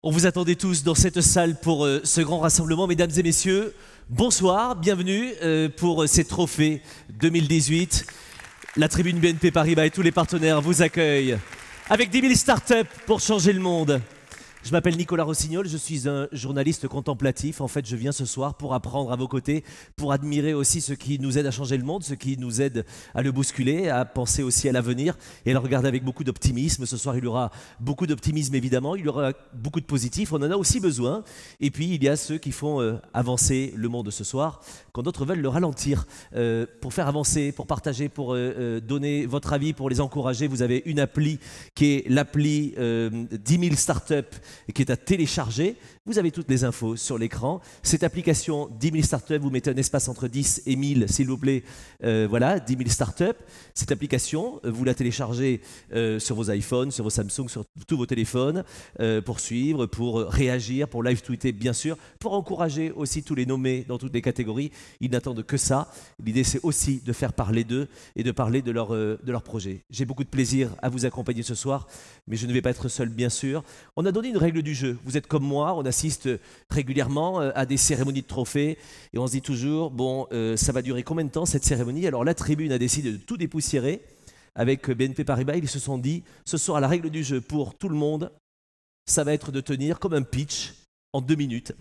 On vous attendait tous dans cette salle pour ce grand rassemblement. Mesdames et messieurs, bonsoir, bienvenue pour ces trophées 2018. La tribune BNP Paribas et tous les partenaires vous accueillent avec 10 000 startups pour changer le monde. Je m'appelle Nicolas Rossignol, je suis un journaliste contemplatif. En fait, je viens ce soir pour apprendre à vos côtés, pour admirer aussi ce qui nous aide à changer le monde, ce qui nous aide à le bousculer, à penser aussi à l'avenir et à le regarder avec beaucoup d'optimisme. Ce soir, il y aura beaucoup d'optimisme évidemment, il y aura beaucoup de positif, on en a aussi besoin. Et puis, il y a ceux qui font avancer le monde ce soir, quand d'autres veulent le ralentir. Pour faire avancer, pour partager, pour donner votre avis, pour les encourager, vous avez une appli qui est l'appli 10 000 startups, qui est à télécharger. Vous avez toutes les infos sur l'écran. Cette application 10 000 startups, vous mettez un espace entre 10 et 1000, s'il vous plaît. Voilà, 10 000 startups. Cette application, vous la téléchargez sur vos iPhones, sur vos Samsung, sur tous vos téléphones, pour suivre, pour réagir, pour live tweeter, bien sûr, pour encourager aussi tous les nommés dans toutes les catégories. Ils n'attendent que ça. L'idée, c'est aussi de faire parler d'eux et de parler de leur projet. J'ai beaucoup de plaisir à vous accompagner ce soir, mais je ne vais pas être seul, bien sûr. On a donné une règle du jeu. Vous êtes comme moi, on assiste régulièrement à des cérémonies de trophées et on se dit toujours, bon, ça va durer combien de temps cette cérémonie? Alors la tribune a décidé de tout dépoussiérer avec BNP Paribas. Ils se sont dit, ce soir, la règle du jeu pour tout le monde, ça va être de tenir comme un pitch en 2 minutes.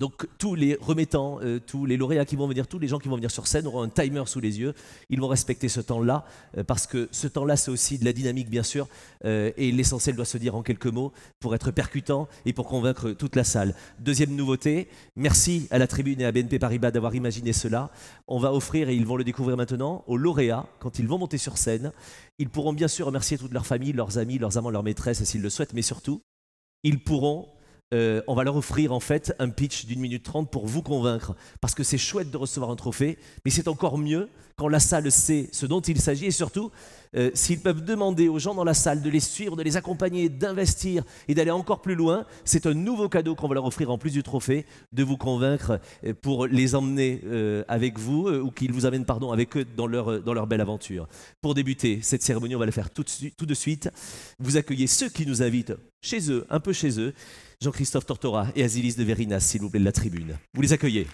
Donc tous les remettants, tous les lauréats qui vont venir, tous les gens qui vont venir sur scène auront un timer sous les yeux. Ils vont respecter ce temps-là parce que ce temps-là, c'est aussi de la dynamique, bien sûr. Et l'essentiel doit se dire en quelques mots pour être percutant et pour convaincre toute la salle. Deuxième nouveauté, merci à la tribune et à BNP Paribas d'avoir imaginé cela. On va offrir, et ils vont le découvrir maintenant, aux lauréats, quand ils vont monter sur scène. Ils pourront bien sûr remercier toute leur famille, leurs amis, leurs amants, leurs maîtresses s'ils le souhaitent, mais surtout, ils pourront... on va leur offrir en fait un pitch d'1 minute 30 pour vous convaincre. Parce que c'est chouette de recevoir un trophée, mais c'est encore mieux quand la salle sait ce dont il s'agit et surtout s'ils peuvent demander aux gens dans la salle de les suivre, de les accompagner, d'investir et d'aller encore plus loin. C'est un nouveau cadeau qu'on va leur offrir en plus du trophée, de vous convaincre pour les emmener avec vous ou qu'ils vous amènent avec eux dans leur belle aventure. Pour débuter cette cérémonie, on va la faire tout de suite. Vous accueillez ceux qui nous invitent chez eux, un peu chez eux. Jean-Christophe Tortora et Azilis de Verinas, s'il vous plaît, de la tribune. Vous les accueillez.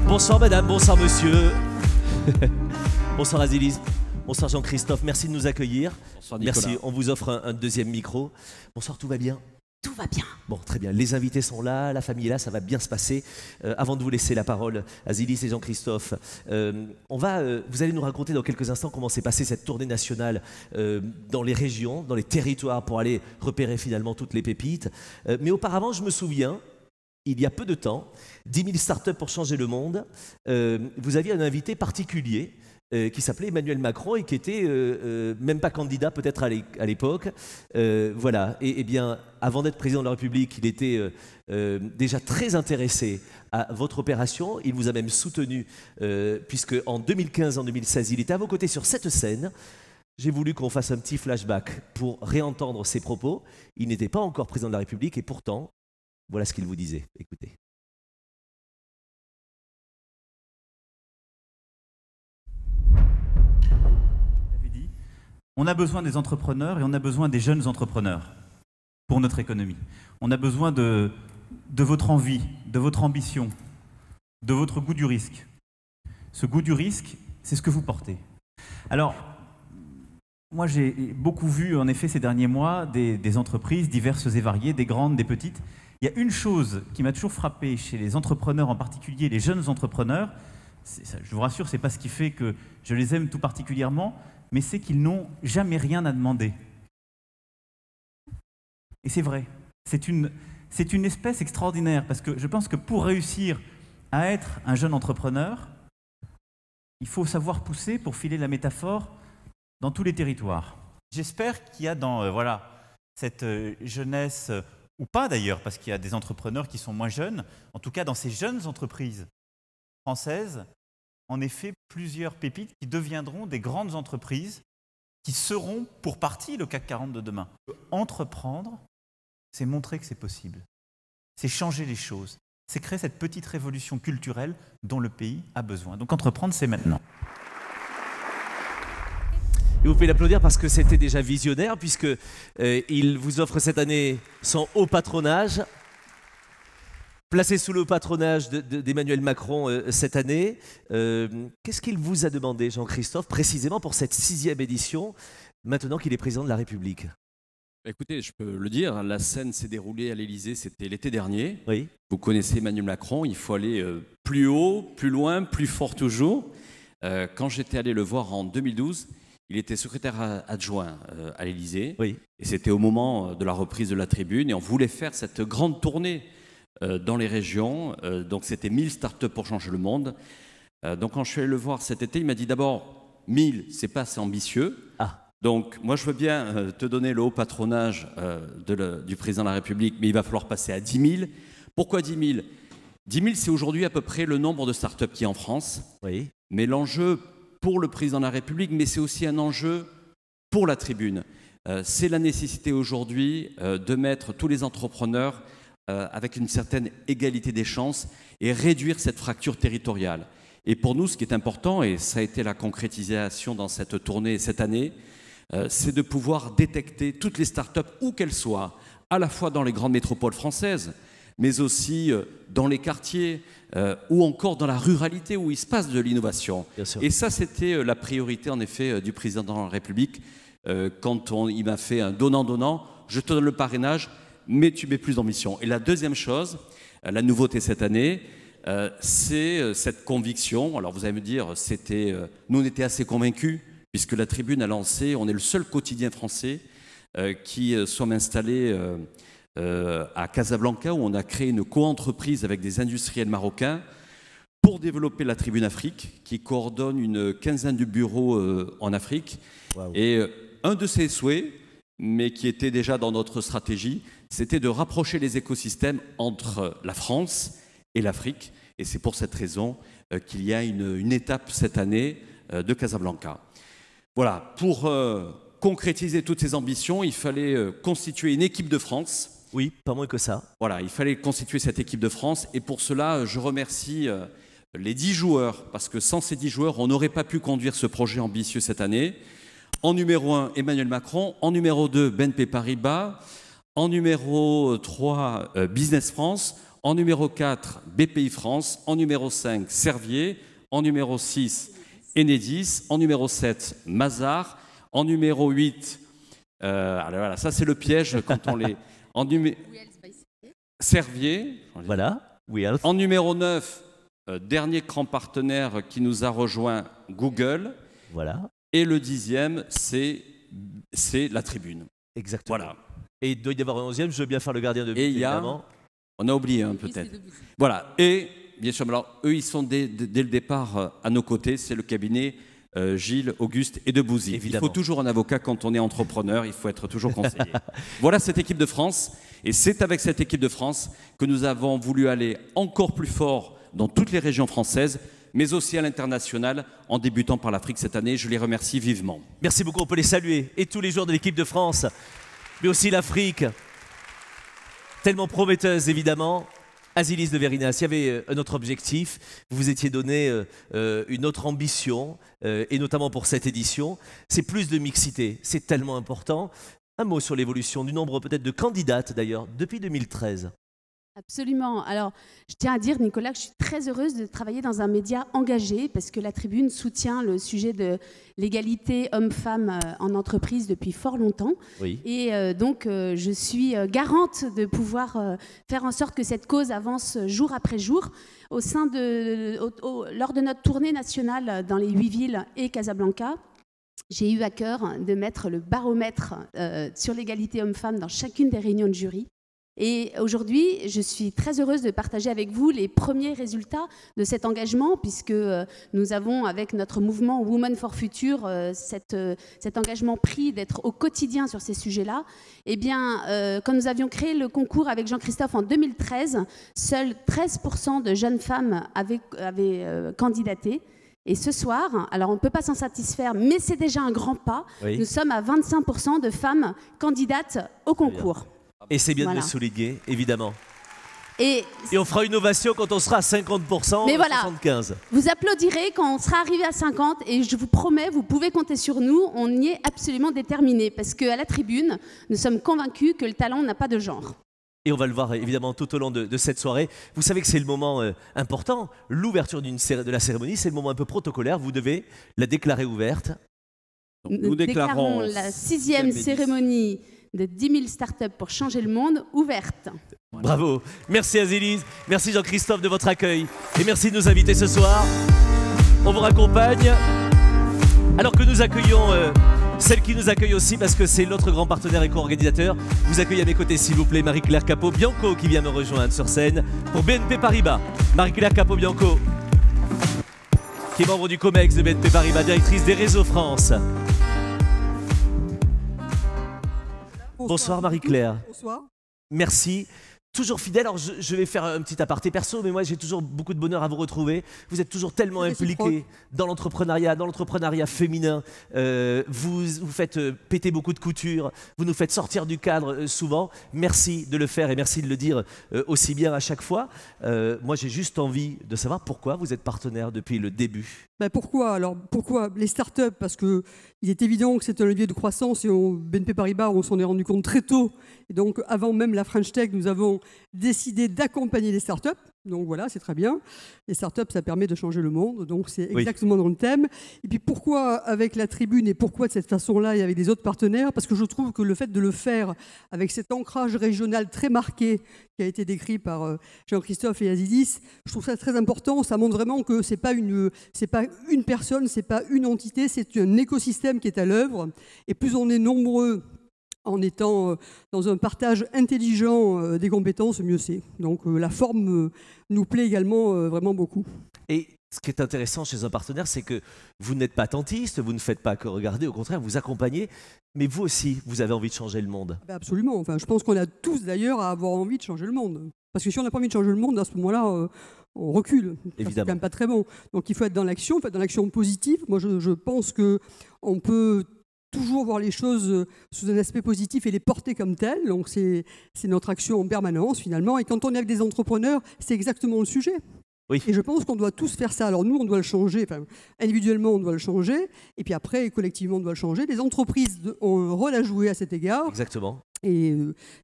Bonsoir madame, bonsoir monsieur. Bonsoir Azilis, bonsoir Jean-Christophe, merci de nous accueillir. Bonsoir Nicolas. Merci, on vous offre un deuxième micro. Bonsoir, tout va bien? Tout va bien. Bon, très bien. Les invités sont là, la famille est là, ça va bien se passer. Avant de vous laisser la parole, Azilis et Jean-Christophe, vous allez nous raconter dans quelques instants comment s'est passée cette tournée nationale dans les régions, dans les territoires, pour aller repérer finalement toutes les pépites. Mais auparavant, je me souviens, il y a peu de temps, 10 000 startups pour changer le monde, vous aviez un invité particulier qui s'appelait Emmanuel Macron et qui était même pas candidat peut-être à l'époque. Voilà. Et bien, avant d'être président de la République, il était déjà très intéressé à votre opération. Il vous a même soutenu, puisque en 2015, en 2016, il était à vos côtés sur cette scène. J'ai voulu qu'on fasse un petit flashback pour réentendre ses propos. Il n'était pas encore président de la République et pourtant, voilà ce qu'il vous disait. Écoutez. On a besoin des entrepreneurs et on a besoin des jeunes entrepreneurs pour notre économie. On a besoin de votre envie, de votre ambition, de votre goût du risque. Ce goût du risque, c'est ce que vous portez. Alors, moi j'ai beaucoup vu en effet ces derniers mois des entreprises diverses et variées, des grandes, des petites. Il y a une chose qui m'a toujours frappé chez les entrepreneurs, en particulier les jeunes entrepreneurs, je vous rassure, ce n'est pas ce qui fait que je les aime tout particulièrement, mais c'est qu'ils n'ont jamais rien à demander. Et c'est vrai, c'est une espèce extraordinaire, parce que je pense que pour réussir à être un jeune entrepreneur, il faut savoir pousser, pour filer la métaphore, dans tous les territoires. J'espère qu'il y a dans cette jeunesse, ou pas d'ailleurs, parce qu'il y a des entrepreneurs qui sont moins jeunes, en tout cas dans ces jeunes entreprises françaises, en effet, plusieurs pépites qui deviendront des grandes entreprises qui seront pour partie le CAC 40 de demain. Entreprendre, c'est montrer que c'est possible. C'est changer les choses. c'est créer cette petite révolution culturelle dont le pays a besoin. Donc entreprendre, c'est maintenant. Et vous pouvez l'applaudir parce que c'était déjà visionnaire, puisque il vous offre cette année son haut patronage, placé sous le patronage d'Emmanuel Macron cette année. Qu'est-ce qu'il vous a demandé, Jean-Christophe, précisément pour cette 6e édition, maintenant qu'il est président de la République? Écoutez, je peux le dire, la scène s'est déroulée à l'Élysée, c'était l'été dernier. Oui. Vous connaissez Emmanuel Macron, il faut aller plus haut, plus loin, plus fort toujours. Quand j'étais allé le voir en 2012, il était secrétaire adjoint à l'Élysée. Oui. Et c'était au moment de la reprise de la tribune. Et on voulait faire cette grande tournée dans les régions. Donc c'était 1000 startups pour changer le monde. Donc quand je suis allé le voir cet été, il m'a dit d'abord, 1000, c'est pas assez ambitieux. Ah. Donc, moi, je veux bien te donner le haut patronage du président de la République, mais il va falloir passer à 10 000. Pourquoi 10 000 ? 10 000, c'est aujourd'hui à peu près le nombre de startups qu'il y a en France. Oui. Mais l'enjeu pour le président de la République, mais c'est aussi un enjeu pour la tribune. C'est la nécessité aujourd'hui de mettre tous les entrepreneurs avec une certaine égalité des chances et réduire cette fracture territoriale. Et pour nous, ce qui est important, et ça a été la concrétisation dans cette tournée cette année, c'est de pouvoir détecter toutes les startups, où qu'elles soient, à la fois dans les grandes métropoles françaises, mais aussi dans les quartiers, ou encore dans la ruralité où il se passe de l'innovation. Et ça, c'était la priorité, en effet, du président de la République. Quand il m'a fait un donnant-donnant, je te donne le parrainage, mais tu mets plus d'ambition. Et la deuxième chose, la nouveauté cette année, c'est cette conviction. Alors vous allez me dire, nous on était assez convaincus, puisque la Tribune a lancé, on est le seul quotidien français qui sommes installés à Casablanca, où on a créé une co-entreprise avec des industriels marocains pour développer la Tribune Afrique, qui coordonne une quinzaine de bureaux en Afrique. Wow. Et un de ses souhaits, mais qui était déjà dans notre stratégie, c'était de rapprocher les écosystèmes entre la France et l'Afrique. Et c'est pour cette raison qu'il y a une étape cette année de Casablanca. Voilà, pour concrétiser toutes ces ambitions, il fallait constituer une équipe de France. Oui, pas moins que ça. Voilà, il fallait constituer cette équipe de France. Et pour cela, je remercie les 10 joueurs, parce que sans ces 10 joueurs, on n'aurait pas pu conduire ce projet ambitieux cette année. En numéro 1, Emmanuel Macron. En numéro 2, BNP Paribas. En numéro 3, Business France. En numéro 4, BPI France. En numéro 5, Servier. En numéro 6, Enedis. En numéro 7, Mazars. En numéro 8, alors voilà, ça c'est le piège quand on les... Servier. Voilà. En numéro 9, dernier grand partenaire qui nous a rejoint, Google. Voilà. Et le 10e, c'est la Tribune. Exactement. Voilà. Et il doit y avoir un 11e, je veux bien faire le gardien de but, évidemment. On a oublié un peut-être. Voilà. Et bien sûr, alors, eux, ils sont dès le départ à nos côtés. C'est le cabinet Gilles, Auguste et Debouzy. Évidemment. Il faut toujours un avocat quand on est entrepreneur, il faut être toujours conseillé. Voilà cette équipe de France. Et c'est avec cette équipe de France que nous avons voulu aller encore plus fort dans toutes les régions françaises, mais aussi à l'international, en débutant par l'Afrique cette année. Je les remercie vivement. Merci beaucoup, on peut les saluer. Et tous les joueurs de l'équipe de France, mais aussi l'Afrique, tellement prometteuse évidemment. Azilis de Verinas, il y avait un autre objectif, vous vous étiez donné une autre ambition, et notamment pour cette édition, c'est plus de mixité, c'est tellement important. Un mot sur l'évolution du nombre peut-être de candidates d'ailleurs, depuis 2013. Absolument. Alors, je tiens à dire, Nicolas, que je suis très heureuse de travailler dans un média engagé parce que la Tribune soutient le sujet de l'égalité homme-femme en entreprise depuis fort longtemps. Oui. Et donc, je suis garante de pouvoir faire en sorte que cette cause avance jour après jour. Lors de notre tournée nationale dans les 8 villes et Casablanca, j'ai eu à cœur de mettre le baromètre sur l'égalité homme-femme dans chacune des réunions de jury. Et aujourd'hui, je suis très heureuse de partager avec vous les premiers résultats de cet engagement, puisque nous avons, avec notre mouvement Women for Future, cet engagement pris d'être au quotidien sur ces sujets-là. Eh bien, quand nous avions créé le concours avec Jean-Christophe en 2013, seuls 13% de jeunes femmes avaient candidaté. Et ce soir, alors on ne peut pas s'en satisfaire, mais c'est déjà un grand pas, oui. Nous sommes à 25% de femmes candidates au concours. Et c'est bien de le souligner, évidemment. Et on fera une ovation quand on sera à 50%, mais voilà, 75%. Vous applaudirez quand on sera arrivé à 50 et je vous promets, vous pouvez compter sur nous, on y est absolument déterminés parce qu'à la tribune, nous sommes convaincus que le talent n'a pas de genre. Et on va le voir évidemment tout au long de cette soirée. Vous savez que c'est le moment important, l'ouverture de la cérémonie, c'est le moment un peu protocolaire, vous devez la déclarer ouverte. Donc, nous déclarons la 6e cérémonie de 10 000 startups pour changer le monde ouverte. Voilà. Bravo, merci Azélise, merci Jean-Christophe de votre accueil et merci de nous inviter ce soir. On vous raccompagne alors que nous accueillons celle qui nous accueille aussi parce que c'est l'autre grand partenaire et co-organisateur. Vous accueillez à mes côtés s'il vous plaît Marie-Claire Capo-Bianco qui vient me rejoindre sur scène pour BNP Paribas. Marie-Claire Capo-Bianco qui est membre du COMEX de BNP Paribas, directrice des réseaux France. Bonsoir Marie-Claire. Bonsoir. Merci. Toujours fidèle. Alors je vais faire un petit aparté perso, mais moi j'ai toujours beaucoup de bonheur à vous retrouver. Vous êtes toujours tellement impliqué dans l'entrepreneuriat féminin. Vous faites péter beaucoup de coutures. Vous nous faites sortir du cadre souvent. Merci de le faire et merci de le dire aussi bien à chaque fois. Moi j'ai juste envie de savoir pourquoi vous êtes partenaire depuis le début. Ben pourquoi? Alors pourquoi les startups? Parce qu'il est évident que c'est un levier de croissance et au BNP Paribas on s'en est rendu compte très tôt. Et donc avant même la French Tech, nous avons décidé d'accompagner les startups. Donc voilà, c'est très bien. Les startups, ça permet de changer le monde. Donc c'est exactement dans le thème. Et puis pourquoi avec la tribune et pourquoi de cette façon-là et avec des autres partenaires? Parce que je trouve que le fait de le faire avec cet ancrage régional très marqué qui a été décrit par Jean-Christophe et Azidis, je trouve ça très important. Ça montre vraiment que c'est pas une personne, c'est pas une entité, c'est un écosystème qui est à l'œuvre. Et plus on est nombreux en étant dans un partage intelligent des compétences, mieux c'est. Donc la forme nous plaît également vraiment beaucoup. Et ce qui est intéressant chez un partenaire, c'est que vous n'êtes pas attentiste, vous ne faites pas que regarder, au contraire, vous accompagnez, mais vous aussi, vous avez envie de changer le monde. Absolument. Enfin, je pense qu'on a tous d'ailleurs à avoir envie de changer le monde. Parce que si on n'a pas envie de changer le monde, à ce moment-là, on recule. C'est quand même pas très bon. Donc il faut être dans l'action, dans l'action positive. Moi, je pense qu'on peut toujours voir les choses sous un aspect positif et les porter comme telles. Donc c'est notre action en permanence finalement. Et quand on est avec des entrepreneurs, c'est exactement le sujet. Oui. Et je pense qu'on doit tous faire ça. Alors nous, on doit le changer. Enfin, individuellement, on doit le changer. Et puis après, collectivement, on doit le changer. Les entreprises ont un rôle à jouer à cet égard. Exactement. Et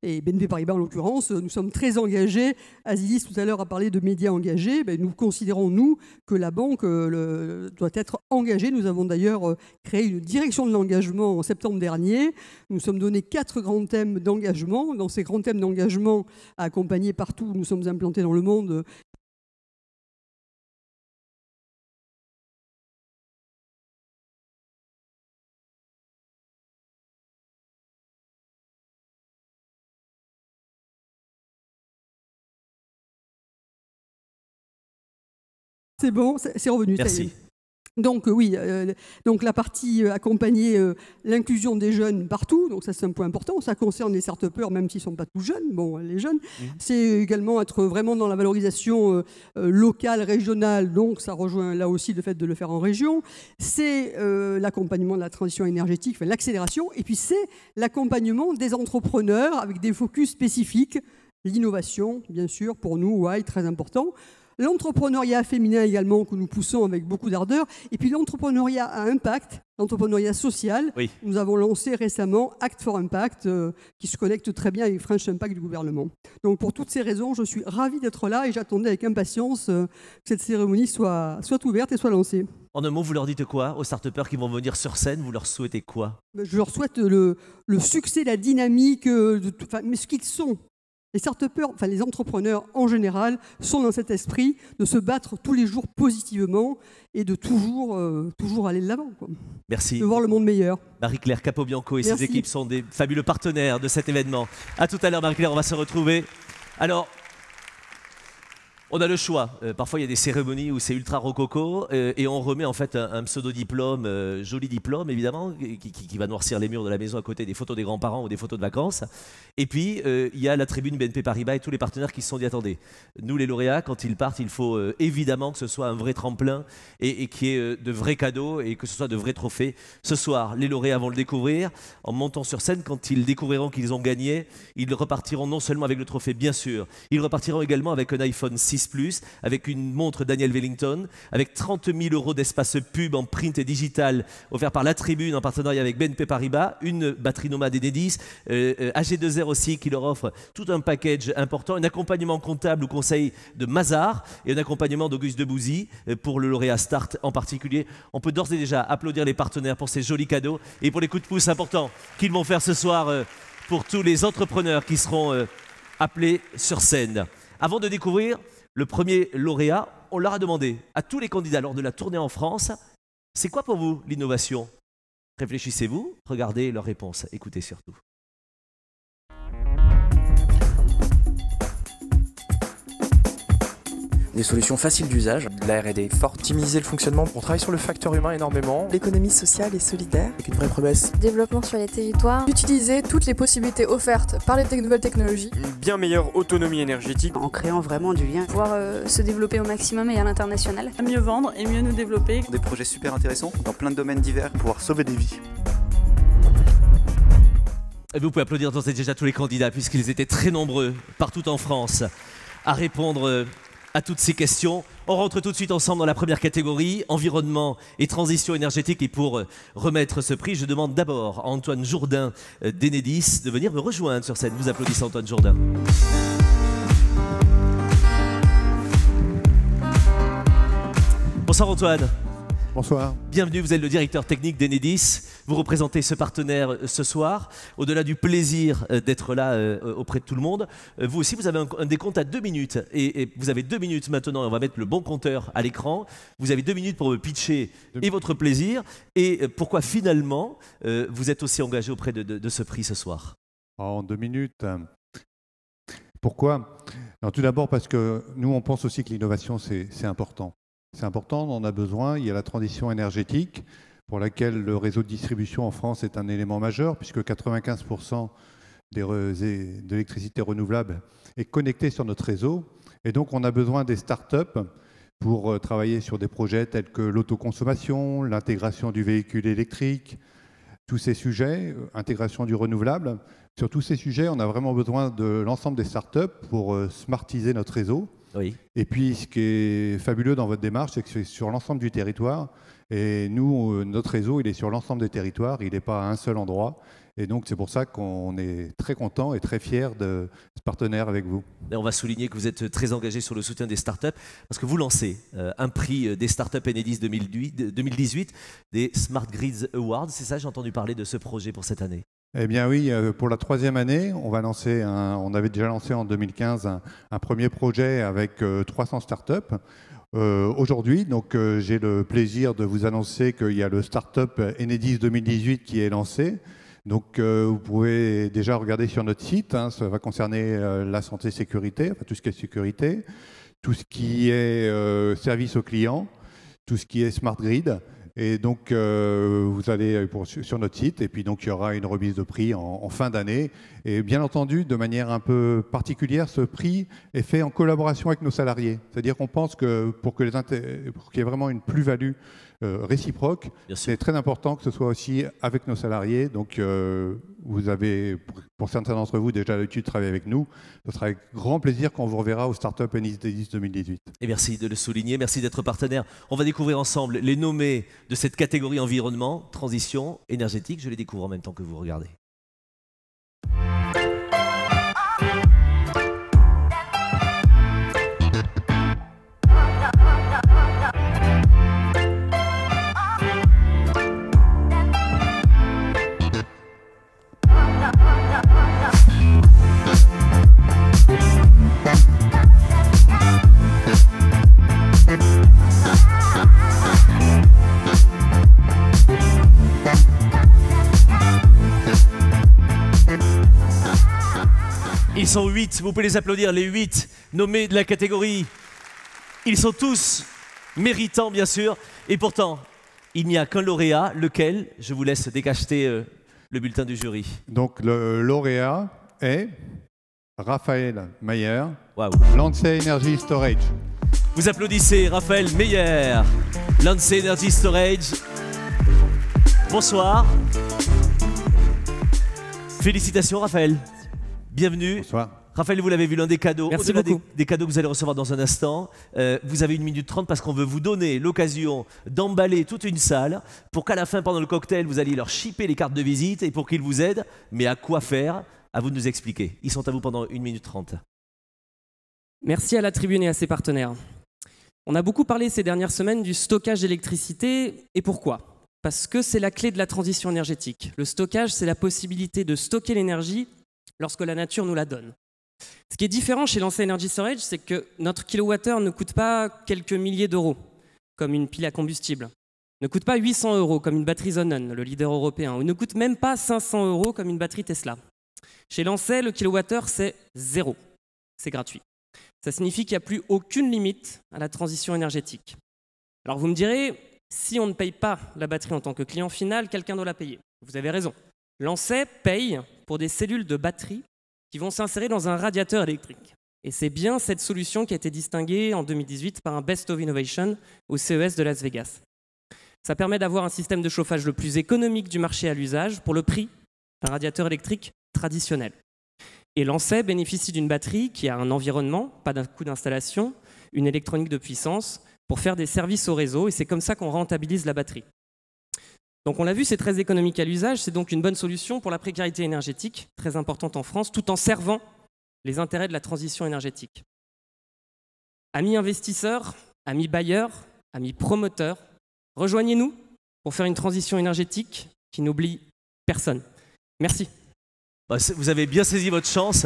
BNP Paribas, en l'occurrence, nous sommes très engagés. Azidis, tout à l'heure, a parlé de médias engagés. Nous considérons, nous, que la banque doit être engagée. Nous avons d'ailleurs créé une direction de l'engagement en septembre dernier. Nous sommes donné 4 grands thèmes d'engagement. Dans ces grands thèmes d'engagement, à accompagner partout où nous sommes implantés dans le monde, c'est bon, c'est revenu. Merci. Donc oui, donc la partie accompagner l'inclusion des jeunes partout, donc ça c'est un point important, ça concerne les start-upers même s'ils ne sont pas tous jeunes, bon les jeunes, c'est également être vraiment dans la valorisation locale, régionale, donc ça rejoint là aussi le fait de le faire en région, c'est l'accompagnement de la transition énergétique, enfin, l'accélération, et puis c'est l'accompagnement des entrepreneurs avec des focus spécifiques, l'innovation bien sûr pour nous, très important. L'entrepreneuriat féminin également que nous poussons avec beaucoup d'ardeur. Et puis l'entrepreneuriat à impact, l'entrepreneuriat social. Oui. Nous avons lancé récemment Act for Impact qui se connecte très bien avec French Impact du gouvernement. Donc pour toutes ces raisons, je suis ravie d'être là et j'attendais avec impatience que cette cérémonie soit ouverte et soit lancée. En un mot, vous leur dites quoi aux start-upers qui vont venir sur scène? Vous leur souhaitez quoi? Je leur souhaite le succès, la dynamique, mais ce qu'ils sont. Les start-upers, enfin les entrepreneurs en général, sont dans cet esprit de se battre tous les jours positivement et de toujours aller de l'avant. Merci. De voir le monde meilleur. Marie-Claire Capo-Bianco et ses équipes sont des fabuleux partenaires de cet événement. À tout à l'heure Marie-Claire, on va se retrouver. Alors, On a le choix. Parfois, il y a des cérémonies où c'est ultra rococo et on remet en fait un pseudo-diplôme, joli diplôme évidemment, qui va noircir les murs de la maison à côté des photos des grands-parents ou des photos de vacances. Et puis, il y a la tribune BNP Paribas et tous les partenaires qui se sont dit, attendez, nous les lauréats, quand ils partent, il faut évidemment que ce soit un vrai tremplin et qu'il y ait de vrais cadeaux et que ce soit de vrais trophées. Ce soir, les lauréats vont le découvrir en montant sur scène. Quand ils découvriront qu'ils ont gagné, ils repartiront non seulement avec le trophée, bien sûr, ils repartiront également avec un iPhone 6 Plus, avec une montre Daniel Wellington, avec 30 000 € d'espace pub en print et digital offert par la Tribune en partenariat avec BNP Paribas, une batterie Nomad Enedis, AG2R aussi qui leur offre tout un package important, un accompagnement comptable ou conseil de Mazars et un accompagnement d'Auguste Debouzy pour le lauréat Start en particulier. On peut d'ores et déjà applaudir les partenaires pour ces jolis cadeaux et pour les coups de pouce importants qu'ils vont faire ce soir pour tous les entrepreneurs qui seront appelés sur scène. Avant de découvrir le premier lauréat, on leur a demandé à tous les candidats lors de la tournée en France, c'est quoi pour vous l'innovation? Réfléchissez-vous, regardez leurs réponses, écoutez surtout. Des solutions faciles d'usage, de la R&D forte, optimiser le fonctionnement, on travaille sur le facteur humain énormément. L'économie sociale et solidaire, avec une vraie promesse. Développement sur les territoires. Utiliser toutes les possibilités offertes par les nouvelles technologies. Une bien meilleure autonomie énergétique. En créant vraiment du lien. Pouvoir se développer au maximum et à l'international. À mieux vendre et mieux nous développer. Des projets super intéressants dans plein de domaines divers pour pouvoir sauver des vies. Vous pouvez applaudir d'ores et déjà tous les candidats puisqu'ils étaient très nombreux partout en France à répondre à toutes ces questions. On rentre tout de suite ensemble dans la première catégorie, environnement et transition énergétique. Et pour remettre ce prix, je demande d'abord à Antoine Jourdain d'Enedis de venir me rejoindre sur scène. Vous applaudissez Antoine Jourdain. Bonsoir Antoine. Bonsoir. Bienvenue, vous êtes le directeur technique d'Enedis. Vous représentez ce partenaire ce soir. Au-delà du plaisir d'être là auprès de tout le monde, vous aussi, vous avez un décompte à 2 minutes. Et vous avez 2 minutes maintenant, et on va mettre le bon compteur à l'écran. Vous avez 2 minutes pour me pitcher et votre plaisir. Et pourquoi finalement, vous êtes aussi engagé auprès de ce prix ce soir? En 2 minutes. Pourquoi? Alors, tout d'abord parce que nous, on pense aussi que l'innovation, c'est important. C'est important, on en a besoin. Il y a la transition énergétique pour laquelle le réseau de distribution en France est un élément majeur puisque 95% de l'électricité renouvelable est connectée sur notre réseau. Et donc, on a besoin des startups pour travailler sur des projets tels que l'autoconsommation, l'intégration du véhicule électrique, tous ces sujets, intégration du renouvelable. Sur tous ces sujets, on a vraiment besoin de l'ensemble des startups pour smartiser notre réseau. Oui. Et puis, ce qui est fabuleux dans votre démarche, c'est que c'est sur l'ensemble du territoire. Et nous, notre réseau, il est sur l'ensemble des territoires. Il n'est pas à un seul endroit. Et donc, c'est pour ça qu'on est très content et très fiers de ce partenaire avec vous. Et on va souligner que vous êtes très engagé sur le soutien des startups parce que vous lancez un prix des startups Enedis 2018, des Smart Grids Awards. C'est ça, j'ai entendu parler de ce projet pour cette année. Eh bien oui, pour la 3e année, on avait déjà lancé en 2015 un premier projet avec 300 startups. Aujourd'hui, donc j'ai le plaisir de vous annoncer qu'il y a le Startup Enedis 2018 qui est lancé. Donc vous pouvez déjà regarder sur notre site, hein, ça va concerner la santé-sécurité, enfin, tout ce qui est sécurité, tout ce qui est service aux clients, tout ce qui est Smart Grid. Et donc, vous allez sur notre site et puis donc il y aura une remise de prix en fin d'année. Et bien entendu, de manière un peu particulière, ce prix est fait en collaboration avec nos salariés. C'est-à-dire qu'on pense que pour qu'il y ait vraiment une plus-value réciproque, c'est très important que ce soit aussi avec nos salariés. Donc, vous avez, pour certains d'entre vous, déjà l'habitude de travailler avec nous. Ce sera avec grand plaisir qu'on vous reverra au Startup Enedis 2018. Et merci de le souligner, merci d'être partenaire. On va découvrir ensemble les nommés de cette catégorie environnement, transition énergétique. Je les découvre en même temps que vous regardez. Ils sont 8, vous pouvez les applaudir, les 8 nommés de la catégorie Ils sont tous méritants, bien sûr. Et pourtant, il n'y a qu'un lauréat, lequel, je vous laisse décacheter le bulletin du jury. Donc le lauréat est Raphaël Mayer, Lancet Energy Storage. Vous applaudissez Raphaël Meyer, Lancet Energy Storage. Bonsoir. Félicitations Raphaël. Bienvenue. Bonsoir. Raphaël, vous l'avez vu, l'un des cadeaux, Merci au-delà beaucoup. des cadeaux que vous allez recevoir dans un instant, vous avez 1 minute 30 parce qu'on veut vous donner l'occasion d'emballer toute une salle pour qu'à la fin, pendant le cocktail, vous alliez leur shipper les cartes de visite et pour qu'ils vous aident. Mais à quoi faire? À vous de nous expliquer. Ils sont à vous pendant 1 minute 30. Merci à la Tribune et à ses partenaires. On a beaucoup parlé ces dernières semaines du stockage d'électricité. Et pourquoi? Parce que c'est la clé de la transition énergétique. Le stockage, c'est la possibilité de stocker l'énergie lorsque la nature nous la donne. Ce qui est différent chez Lancet Energy Storage, c'est que notre kilowattheure ne coûte pas quelques milliers d'euros, comme une pile à combustible, ne coûte pas 800 euros, comme une batterie Zonon, le leader européen, ou ne coûte même pas 500 euros, comme une batterie Tesla. Chez Lancet, le kilowattheure, c'est 0. C'est gratuit. Ça signifie qu'il n'y a plus aucune limite à la transition énergétique. Alors vous me direz, si on ne paye pas la batterie en tant que client final, quelqu'un doit la payer. Vous avez raison. Lancet paye pour des cellules de batterie qui vont s'insérer dans un radiateur électrique. Et c'est bien cette solution qui a été distinguée en 2018 par un Best of Innovation au CES de Las Vegas. Ça permet d'avoir un système de chauffage le plus économique du marché à l'usage pour le prix d'un radiateur électrique traditionnel. Et Lancet bénéficie d'une batterie qui a un environnement, pas d'un coût d'installation, une électronique de puissance pour faire des services au réseau, et c'est comme ça qu'on rentabilise la batterie. Donc on l'a vu, c'est très économique à l'usage, c'est donc une bonne solution pour la précarité énergétique, très importante en France, tout en servant les intérêts de la transition énergétique. Amis investisseurs, amis bailleurs, amis promoteurs, rejoignez-nous pour faire une transition énergétique qui n'oublie personne. Merci. Vous avez bien saisi votre chance.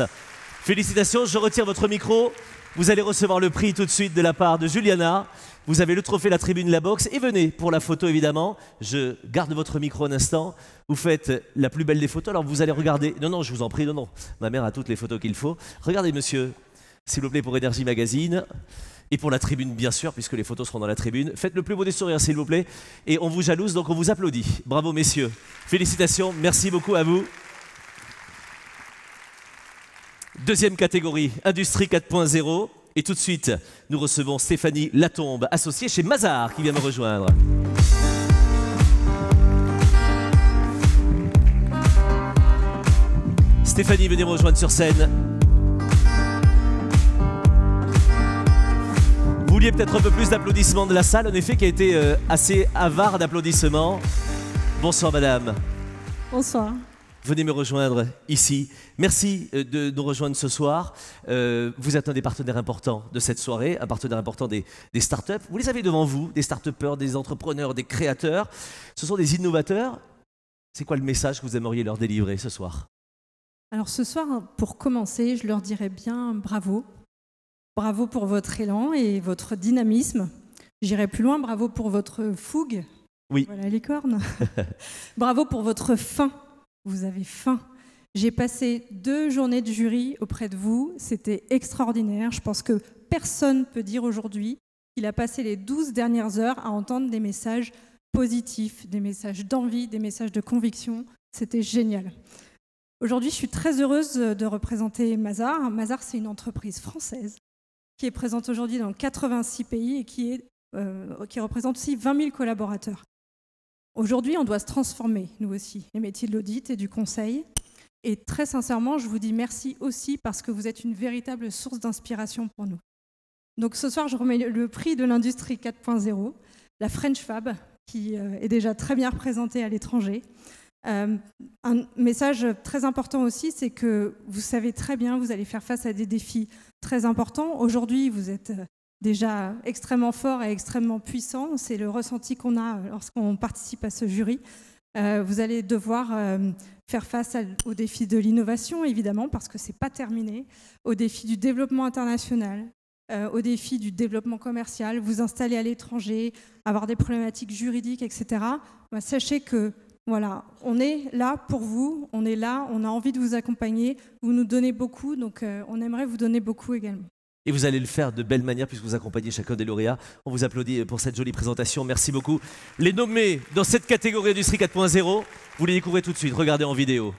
Félicitations, je retire votre micro. Vous allez recevoir le prix tout de suite de la part de Juliana. Vous avez le trophée La Tribune, la box. Et venez pour la photo, évidemment. Je garde votre micro un instant. Vous faites la plus belle des photos. Alors vous allez regarder. Non, je vous en prie, non. Ma mère a toutes les photos qu'il faut. Regardez, monsieur, s'il vous plaît, pour Énergie Magazine. Et pour La Tribune, bien sûr, puisque les photos seront dans La Tribune. Faites le plus beau des sourires, s'il vous plaît. Et on vous jalouse, donc on vous applaudit. Bravo, messieurs. Félicitations. Merci beaucoup à vous. Deuxième catégorie, Industrie 4.0. Et tout de suite, nous recevons Stéphanie Latombe, associée chez Mazars, qui vient me rejoindre. Stéphanie, venez me rejoindre sur scène. Vous vouliez peut-être un peu plus d'applaudissements de la salle, en effet, qui a été assez avare d'applaudissements. Bonsoir, madame. Bonsoir. Venez me rejoindre ici. Merci de nous rejoindre ce soir. Vous êtes un des partenaires importants de cette soirée, un partenaire important des startups. Vous les avez devant vous, des start-upers, des entrepreneurs, des créateurs. Ce sont des innovateurs. C'est quoi le message que vous aimeriez leur délivrer ce soir? Alors ce soir, pour commencer, je leur dirais bien bravo. Bravo pour votre élan et votre dynamisme. J'irai plus loin, bravo pour votre fougue. Oui. Voilà les cornes. Bravo pour votre faim. Vous avez faim. J'ai passé 2 journées de jury auprès de vous. C'était extraordinaire. Je pense que personne ne peut dire aujourd'hui qu'il a passé les 12 dernières heures à entendre des messages positifs, des messages d'envie, des messages de conviction. C'était génial. Aujourd'hui, je suis très heureuse de représenter Mazars. Mazars, c'est une entreprise française qui est présente aujourd'hui dans 86 pays et qui représente aussi 20 000 collaborateurs. Aujourd'hui, on doit se transformer, nous aussi, les métiers de l'audit et du conseil. Et très sincèrement, je vous dis merci aussi parce que vous êtes une véritable source d'inspiration pour nous. Donc ce soir, je remets le prix de l'Industrie 4.0, la French Fab, qui est déjà très bien représentée à l'étranger. Un message très important aussi, c'est que vous savez très bien, vous allez faire face à des défis très importants. Aujourd'hui, vous êtes déjà extrêmement fort et extrêmement puissant. C'est le ressenti qu'on a lorsqu'on participe à ce jury. Vous allez devoir faire face au défi de l'innovation, évidemment, parce que ce n'est pas terminé, au défi du développement international, au défi du développement commercial, vous installer à l'étranger, avoir des problématiques juridiques, etc. Sachez que voilà, on est là pour vous, on est là, on a envie de vous accompagner, vous nous donnez beaucoup, donc on aimerait vous donner beaucoup également. Et vous allez le faire de belle manière puisque vous accompagnez chacun des lauréats. On vous applaudit pour cette jolie présentation. Merci beaucoup. Les nommés dans cette catégorie Industrie 4.0, vous les découvrez tout de suite. Regardez en vidéo.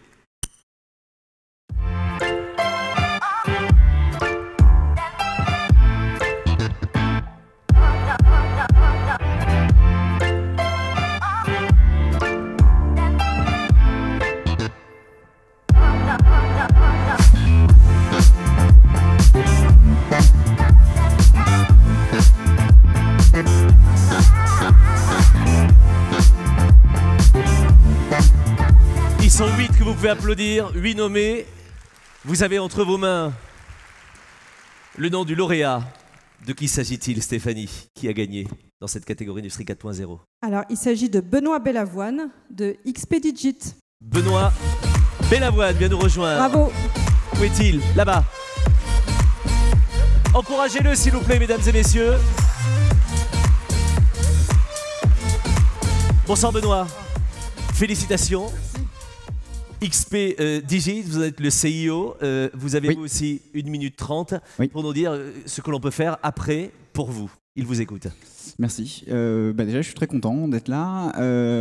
Ils sont 8 que vous pouvez applaudir, 8 nommés. Vous avez entre vos mains le nom du lauréat. De qui s'agit-il, Stéphanie, qui a gagné dans cette catégorie Industrie 4.0? Alors, il s'agit de Benoît Bellavoine de Expedijit. Benoît Bellavoine vient nous rejoindre. Bravo. Où est-il? Là-bas. Encouragez-le, s'il vous plaît, mesdames et messieurs. Bonsoir, Benoît. Félicitations. XP Digit, vous êtes le CIO. Vous avez vous aussi 1 minute 30 pour nous dire ce que l'on peut faire après pour vous. Il vous écoute. Merci. Déjà, je suis très content d'être là.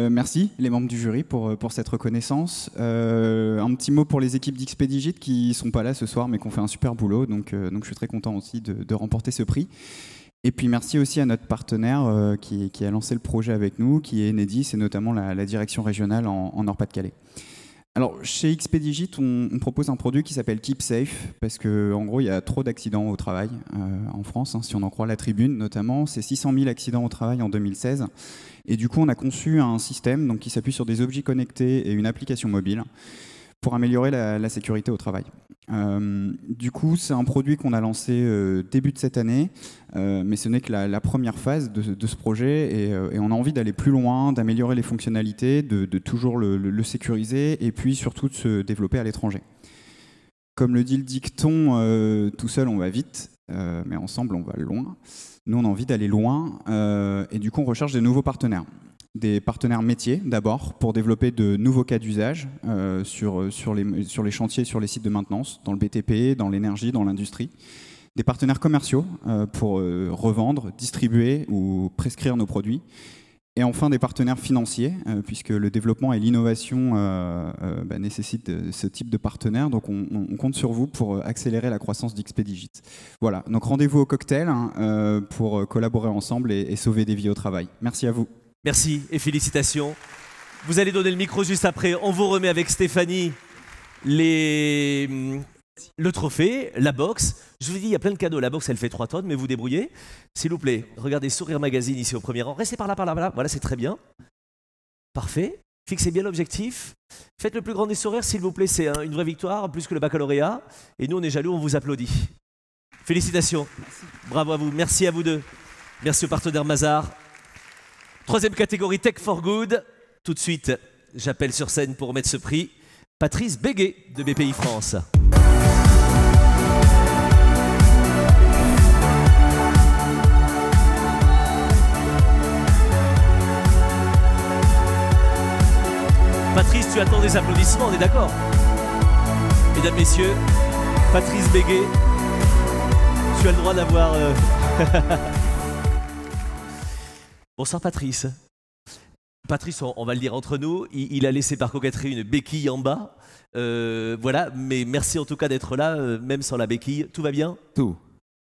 Merci les membres du jury pour cette reconnaissance. Un petit mot pour les équipes d'XP Digit qui ne sont pas là ce soir mais qui ont fait un super boulot. Donc je suis très content aussi de remporter ce prix. Et puis merci aussi à notre partenaire qui a lancé le projet avec nous, qui est Enedis, et notamment la direction régionale en Nord-Pas-de-Calais. Alors, chez Expedijit, on propose un produit qui s'appelle Keep Safe, parce qu'en gros, il y a trop d'accidents au travail en France, si on en croit la Tribune notamment. C'est 600 000 accidents au travail en 2016. Et du coup, on a conçu un système qui s'appuie sur des objets connectés et une application mobile pour améliorer la sécurité au travail. Du coup, c'est un produit qu'on a lancé début de cette année, mais ce n'est que la première phase de ce projet et on a envie d'aller plus loin, d'améliorer les fonctionnalités, de toujours le sécuriser et puis surtout de se développer à l'étranger. Comme le dit le dicton, tout seul on va vite, mais ensemble on va loin. Nous on a envie d'aller loin et du coup on recherche des nouveaux partenaires. Des partenaires métiers d'abord pour développer de nouveaux cas d'usage sur les chantiers, sur les sites de maintenance, dans le BTP, dans l'énergie, dans l'industrie. Des partenaires commerciaux pour revendre, distribuer ou prescrire nos produits. Et enfin des partenaires financiers, puisque le développement et l'innovation nécessitent ce type de partenaires. Donc on compte sur vous pour accélérer la croissance d'Expedijit. Voilà, donc rendez-vous au cocktail pour collaborer ensemble et sauver des vies au travail. Merci à vous. Merci et félicitations. Vous allez donner le micro juste après. On vous remet avec Stéphanie le trophée, la box. Je vous dis, il y a plein de cadeaux. La box, elle fait 3 tonnes, mais vous débrouillez. S'il vous plaît, regardez Sourire Magazine ici au premier rang. Restez par là, par là, par là. Voilà, c'est très bien. Parfait. Fixez bien l'objectif. Faites le plus grand des sourires, s'il vous plaît. C'est une vraie victoire, plus que le baccalauréat. Et nous, on est jaloux, on vous applaudit. Félicitations. Merci. Bravo à vous. Merci à vous deux. Merci au partenaire Mazars. Troisième catégorie, Tech for Good. Tout de suite, j'appelle sur scène pour remettre ce prix Patrice Béguet de BPI France. Patrice, tu attends des applaudissements, on est d'accord? Mesdames, Messieurs, Patrice Béguet, tu as le droit d'avoir... Bonsoir Patrice. Patrice, on va le dire entre nous, il a laissé par coquetterie une béquille en bas. Voilà, mais merci en tout cas d'être là, même sans la béquille. Tout va bien? Tout.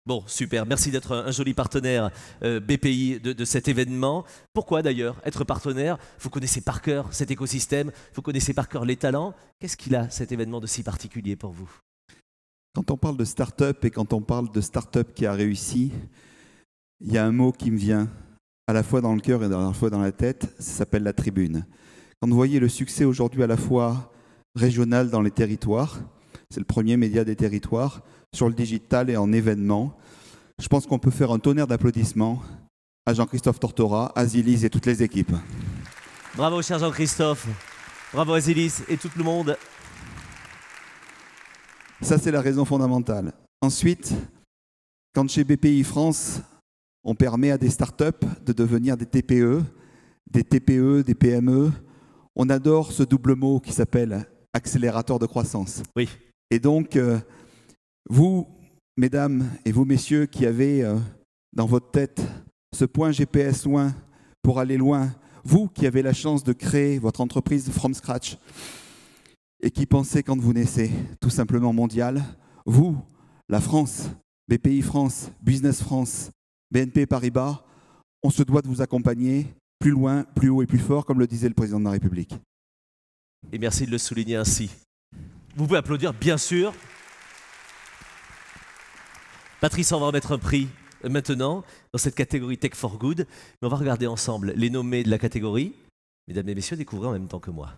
Bon, super. Merci d'être un joli partenaire BPI de cet événement. Pourquoi d'ailleurs être partenaire? Vous connaissez par cœur cet écosystème, vous connaissez par cœur les talents. Qu'est-ce qu'il a cet événement de si particulier pour vous? Quand on parle de start-up et quand on parle de start-up qui a réussi, il y a un mot qui me vient à la fois dans le cœur et à la fois dans la tête, ça s'appelle la tribune. Quand vous voyez le succès aujourd'hui à la fois régional dans les territoires, c'est le premier média des territoires, sur le digital et en événements, je pense qu'on peut faire un tonnerre d'applaudissements à Jean-Christophe Tortora, Azilis et toutes les équipes. Bravo cher Jean-Christophe, bravo Azilis et tout le monde. Ça c'est la raison fondamentale. Ensuite, quand chez BPI France, on permet à des startups de devenir des TPE, des PME. On adore ce double mot qui s'appelle accélérateur de croissance. Oui. Et donc, vous mesdames et vous, messieurs, qui avez dans votre tête ce point GPS loin pour aller loin, vous qui avez la chance de créer votre entreprise from scratch et qui pensez quand vous naissez tout simplement mondial, vous, la France, BPI France, Business France, BNP Paribas, on se doit de vous accompagner plus loin, plus haut et plus fort, comme le disait le président de la République. Et merci de le souligner ainsi. Vous pouvez applaudir, bien sûr. Patrice, on va remettre un prix maintenant dans cette catégorie Tech for Good. Mais on va regarder ensemble les nommés de la catégorie. Mesdames et messieurs, découvrez en même temps que moi.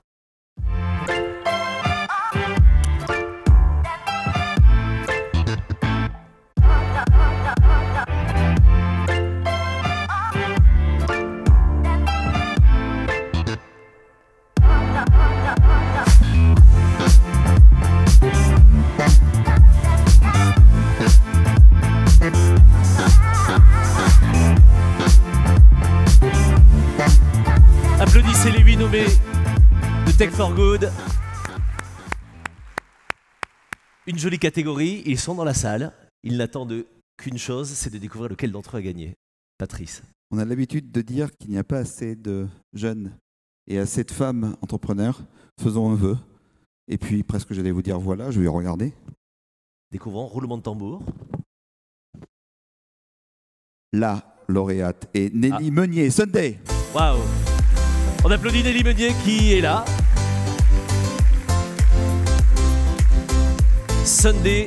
Applaudissez les 8 nommés de Tech for Good. Une jolie catégorie, ils sont dans la salle. Ils n'attendent qu'une chose, c'est de découvrir lequel d'entre eux a gagné. Patrice. On a l'habitude de dire qu'il n'y a pas assez de jeunes et assez de femmes entrepreneurs. Faisons un vœu. Et puis presque j'allais vous dire voilà, je vais regarder. Découvrons, roulement de tambour. La lauréate est Nelly Meunier, Sunday. Waouh! On applaudit Nelly Meunier qui est là. Sunday.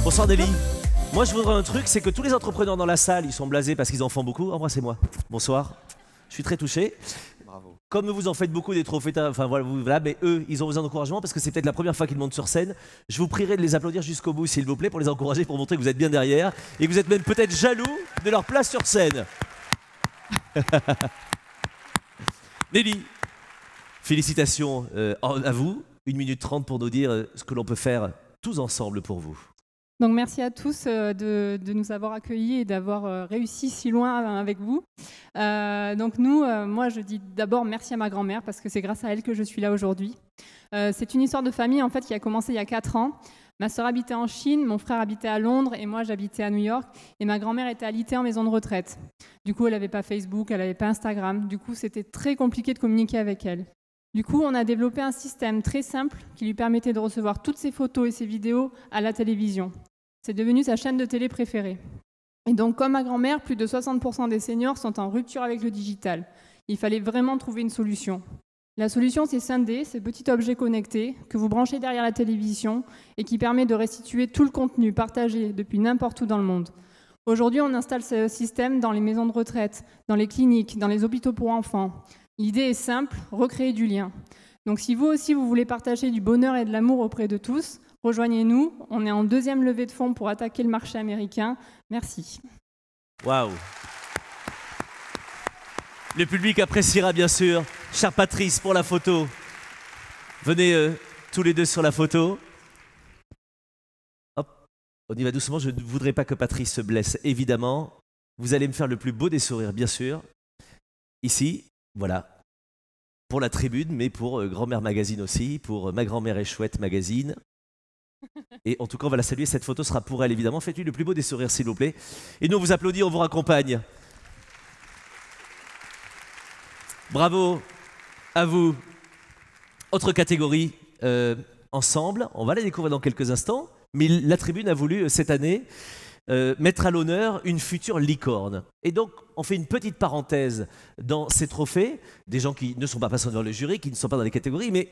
Bonsoir Nelly. Moi je voudrais un truc, c'est que tous les entrepreneurs dans la salle, ils sont blasés parce qu'ils en font beaucoup. Embrassez-moi. Bonsoir. Je suis très touché. Bravo. Comme vous en faites beaucoup des trophées, enfin voilà, mais eux, ils ont besoin d'encouragement parce que c'est peut-être la première fois qu'ils montent sur scène. Je vous prierai de les applaudir jusqu'au bout, s'il vous plaît, pour les encourager, pour montrer que vous êtes bien derrière et que vous êtes même peut-être jaloux de leur place sur scène. Nelly, félicitations à vous. 1 minute 30 pour nous dire ce que l'on peut faire tous ensemble pour vous. Donc merci à tous de nous avoir accueillis et d'avoir réussi si loin avec vous. Donc moi je dis d'abord merci à ma grand-mère parce que c'est grâce à elle que je suis là aujourd'hui. C'est une histoire de famille en fait qui a commencé il y a 4 ans. Ma sœur habitait en Chine, mon frère habitait à Londres et moi j'habitais à New York. Et ma grand-mère était alitée en maison de retraite. Du coup elle n'avait pas Facebook, elle n'avait pas Instagram. Du coup c'était très compliqué de communiquer avec elle. Du coup, on a développé un système très simple qui lui permettait de recevoir toutes ses photos et ses vidéos à la télévision. C'est devenu sa chaîne de télé préférée. Et donc, comme ma grand-mère, plus de 60% des seniors sont en rupture avec le digital. Il fallait vraiment trouver une solution. La solution, c'est Sunday, ce petit objet connecté que vous branchez derrière la télévision et qui permet de restituer tout le contenu partagé depuis n'importe où dans le monde. Aujourd'hui, on installe ce système dans les maisons de retraite, dans les cliniques, dans les hôpitaux pour enfants. L'idée est simple, recréer du lien. Donc si vous aussi vous voulez partager du bonheur et de l'amour auprès de tous, rejoignez-nous. On est en 2e levée de fonds pour attaquer le marché américain. Merci. Waouh! Le public appréciera bien sûr. Cher Patrice, pour la photo. Venez tous les deux sur la photo. Hop, on y va doucement. Je ne voudrais pas que Patrice se blesse, évidemment. Vous allez me faire le plus beau des sourires, bien sûr. Ici. Voilà, pour la tribune, mais pour Grand-Mère Magazine aussi, pour Ma Grand-Mère est chouette Magazine. Et en tout cas, on va la saluer, cette photo sera pour elle, évidemment. Faites-lui le plus beau des sourires, s'il vous plaît. Et nous, on vous applaudit, on vous raccompagne. Bravo à vous. Autre catégorie, ensemble, on va la découvrir dans quelques instants, mais la tribune a voulu, cette année, mettre à l'honneur une future licorne. Et donc, on fait une petite parenthèse dans ces trophées, des gens qui ne sont pas passés devant le jury, qui ne sont pas dans les catégories, mais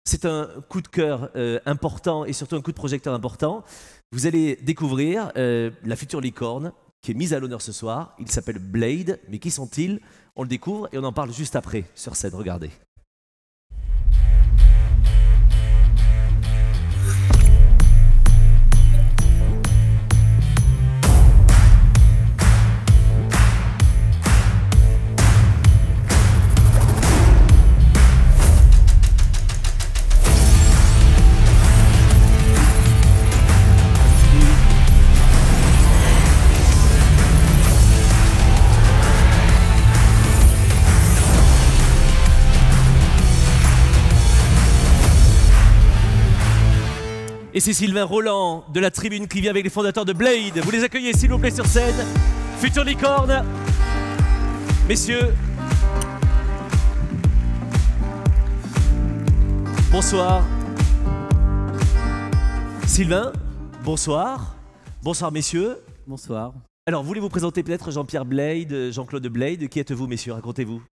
c'est un coup de cœur important et surtout un coup de projecteur important. Vous allez découvrir la future licorne qui est mise à l'honneur ce soir. Il s'appelle Blade, mais qui sont-ils? On le découvre et on en parle juste après sur scène. Regardez. Et c'est Sylvain Roland de la tribune qui vient avec les fondateurs de Blade. Vous les accueillez s'il vous plaît sur scène. Future licorne. Messieurs. Bonsoir. Sylvain, bonsoir. Bonsoir messieurs. Bonsoir. Alors, voulez-vous présenter peut-être Jean-Pierre Blade, Jean-Claude Blade? Qui êtes-vous messieurs? Racontez-vous.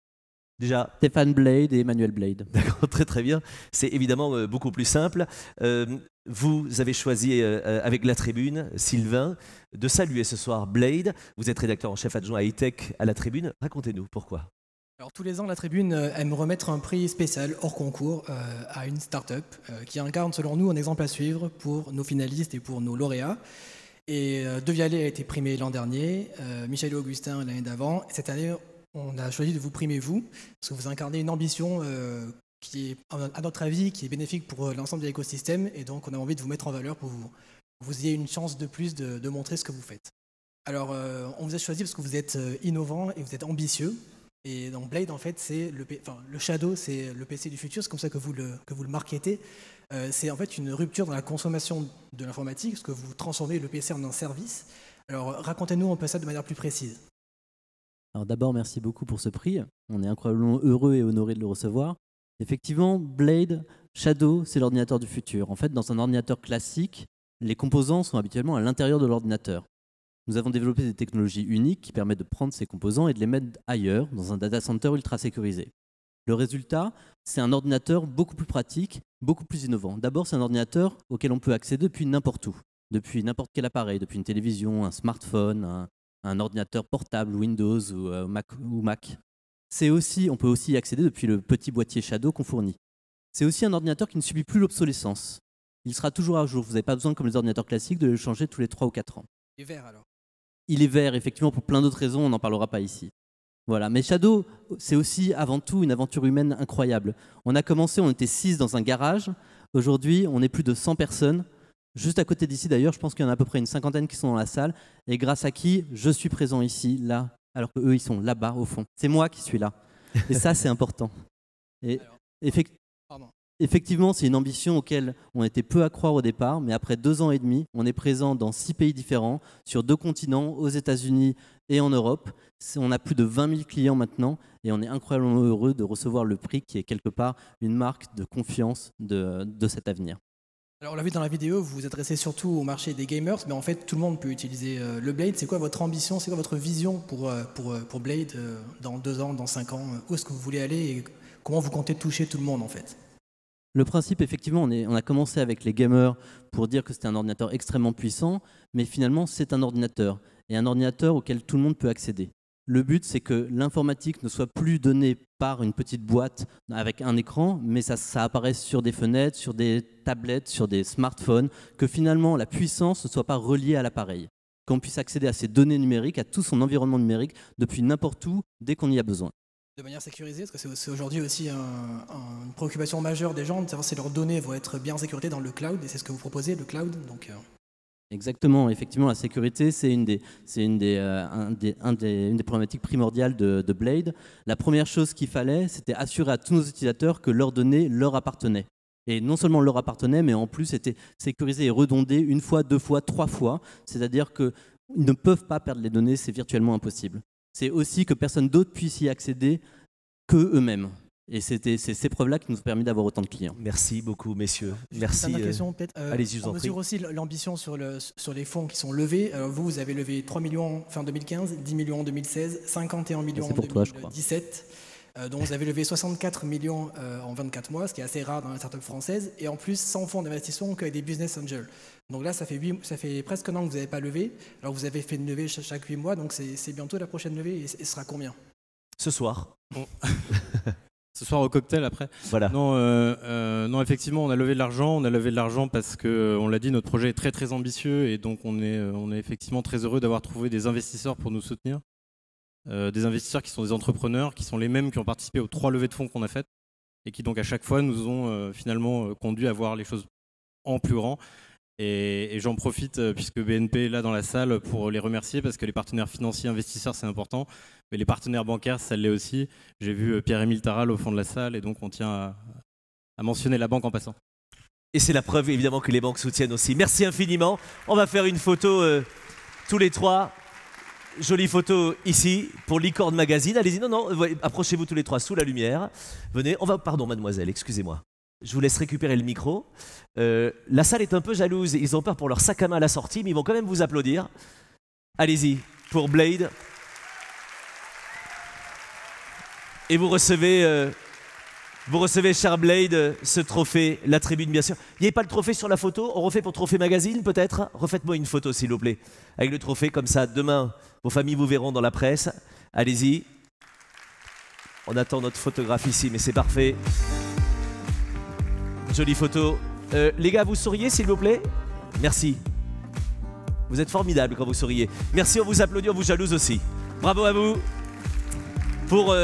Déjà. Stéphane Blade et Emmanuel Blade. D'accord, très très bien. C'est évidemment beaucoup plus simple. Vous avez choisi avec la tribune, Sylvain, de saluer ce soir Blade. Vous êtes rédacteur en chef adjoint high-tech à la tribune. Racontez-nous pourquoi. Alors, tous les ans, la tribune aime remettre un prix spécial hors concours à une start-up qui incarne selon nous un exemple à suivre pour nos finalistes et pour nos lauréats. Et De Vialet a été primé l'an dernier, Michel et Augustin l'année d'avant. Cette année, on a choisi de vous primer vous, parce que vous incarnez une ambition qui est, à notre avis, qui est bénéfique pour l'ensemble de l'écosystème. Et donc, on a envie de vous mettre en valeur pour que vous ayez une chance de plus de montrer ce que vous faites. Alors, on vous a choisi parce que vous êtes innovant et vous êtes ambitieux. Et donc Blade, en fait, c'est le Shadow, c'est le PC du futur. C'est comme ça que vous le marketez. C'est en fait une rupture dans la consommation de l'informatique, parce que vous transformez le PC en un service. Alors, racontez-nous un peu ça de manière plus précise. Alors d'abord, merci beaucoup pour ce prix. On est incroyablement heureux et honoré de le recevoir. Effectivement, Blade, Shadow, c'est l'ordinateur du futur. En fait, dans un ordinateur classique, les composants sont habituellement à l'intérieur de l'ordinateur. Nous avons développé des technologies uniques qui permettent de prendre ces composants et de les mettre ailleurs, dans un data center ultra sécurisé. Le résultat, c'est un ordinateur beaucoup plus pratique, beaucoup plus innovant. D'abord, c'est un ordinateur auquel on peut accéder depuis n'importe où, depuis n'importe quel appareil, depuis une télévision, un smartphone, un ordinateur portable, Windows ou Mac. On peut aussi y accéder depuis le petit boîtier Shadow qu'on fournit. C'est aussi un ordinateur qui ne subit plus l'obsolescence. Il sera toujours à jour. Vous n'avez pas besoin, comme les ordinateurs classiques, de le changer tous les 3 ou 4 ans. Il est vert alors. Il est vert, effectivement, pour plein d'autres raisons, on n'en parlera pas ici. Voilà. Mais Shadow, c'est aussi avant tout une aventure humaine incroyable. On a commencé, on était 6 dans un garage. Aujourd'hui, on est plus de 100 personnes. Juste à côté d'ici, d'ailleurs, je pense qu'il y en a à peu près une cinquantaine qui sont dans la salle. Et grâce à qui je suis présent ici, là, alors qu'eux, ils sont là-bas, au fond. C'est moi qui suis là. Et ça, c'est important. Et effectivement, c'est une ambition auquel on était peu à croire au départ, mais après 2 ans et demi, on est présent dans 6 pays différents, sur 2 continents, aux États-Unis et en Europe. On a plus de 20 000 clients maintenant, et on est incroyablement heureux de recevoir le prix qui est quelque part une marque de confiance de cet avenir. Alors, on l'a vu dans la vidéo, vous vous adressez surtout au marché des gamers, mais en fait, tout le monde peut utiliser le Blade. C'est quoi votre ambition, c'est quoi votre vision pour Blade dans 2 ans, dans 5 ans? Où est-ce que vous voulez aller et comment vous comptez toucher tout le monde en fait? Le principe, effectivement, on a commencé avec les gamers pour dire que c'était un ordinateur extrêmement puissant, mais finalement, c'est un ordinateur, et un ordinateur auquel tout le monde peut accéder. Le but, c'est que l'informatique ne soit plus donnée par une petite boîte avec un écran, mais ça apparaisse sur des fenêtres, sur des tablettes, sur des smartphones, que finalement, la puissance ne soit pas reliée à l'appareil, qu'on puisse accéder à ces données numériques, à tout son environnement numérique, depuis n'importe où, dès qu'on y a besoin. De manière sécurisée, parce que c'est aujourd'hui aussi une préoccupation majeure des gens de savoir si leurs données vont être bien sécurisées dans le cloud, et c'est ce que vous proposez, le cloud. Donc, Exactement, effectivement, la sécurité, c'est une des problématiques primordiales de Blade. La première chose qu'il fallait, c'était assurer à tous nos utilisateurs que leurs données leur appartenaient. Et non seulement leur appartenaient, mais en plus étaient sécurisées et redondées 1 fois, 2 fois, 3 fois. C'est-à-dire qu'ils ne peuvent pas perdre les données, c'est virtuellement impossible. C'est aussi que personne d'autre puisse y accéder qu'eux-mêmes. Et c'est ces preuves-là qui nous ont permis d'avoir autant de clients. Merci beaucoup, messieurs. Merci. Dernière question, peut-être. Allez-y, je vous en prie. On mesure aussi l'ambition sur les fonds qui sont levés. Alors vous avez levé 3 millions fin 2015, 10 millions en 2016, 51 millions en 2017. Donc vous avez levé 64 millions en 24 mois, ce qui est assez rare dans la startup française. Et en plus, sans fonds d'investissement qu'avec des business angels. Donc là, ça fait presque 1 an que vous n'avez pas levé. Alors vous avez fait une levée chaque 8 mois, donc c'est bientôt la prochaine levée. Et ce sera combien? Ce soir. Bon. Ce soir au cocktail après. Voilà. Non, effectivement, on a levé de l'argent. On a levé de l'argent parce que, on l'a dit, notre projet est très très ambitieux et donc on est effectivement très heureux d'avoir trouvé des investisseurs pour nous soutenir. Des investisseurs qui sont des entrepreneurs, qui sont les mêmes qui ont participé aux 3 levées de fonds qu'on a faites et qui donc à chaque fois nous ont finalement conduit à voir les choses en plus grand. Et j'en profite puisque BNP est là dans la salle pour les remercier parce que les partenaires financiers investisseurs c'est important, mais les partenaires bancaires ça l'est aussi. J'ai vu Pierre-Émile Taral au fond de la salle et donc on tient à mentionner la banque en passant. Et c'est la preuve évidemment que les banques soutiennent aussi. Merci infiniment. On va faire une photo tous les trois. Jolie photo ici pour Licorne Magazine. Allez-y, non, approchez-vous tous les trois sous la lumière. Venez, pardon mademoiselle, excusez-moi. Je vous laisse récupérer le micro. La salle est un peu jalouse. Ils ont peur pour leur sac à main à la sortie, mais ils vont quand même vous applaudir. Allez-y, pour Blade. Et vous recevez, cher Blade, ce trophée, la tribune bien sûr. Il n'y avait pas le trophée sur la photo? On refait pour Trophée Magazine peut-être? Refaites-moi une photo s'il vous plaît. Avec le trophée, comme ça, demain, vos familles vous verront dans la presse. Allez-y. On attend notre photographe ici, mais c'est parfait. Jolie photo. Les gars, vous souriez s'il vous plaît? Merci. Vous êtes formidables quand vous souriez. Merci, on vous applaudit, on vous jalouse aussi. Bravo à vous pour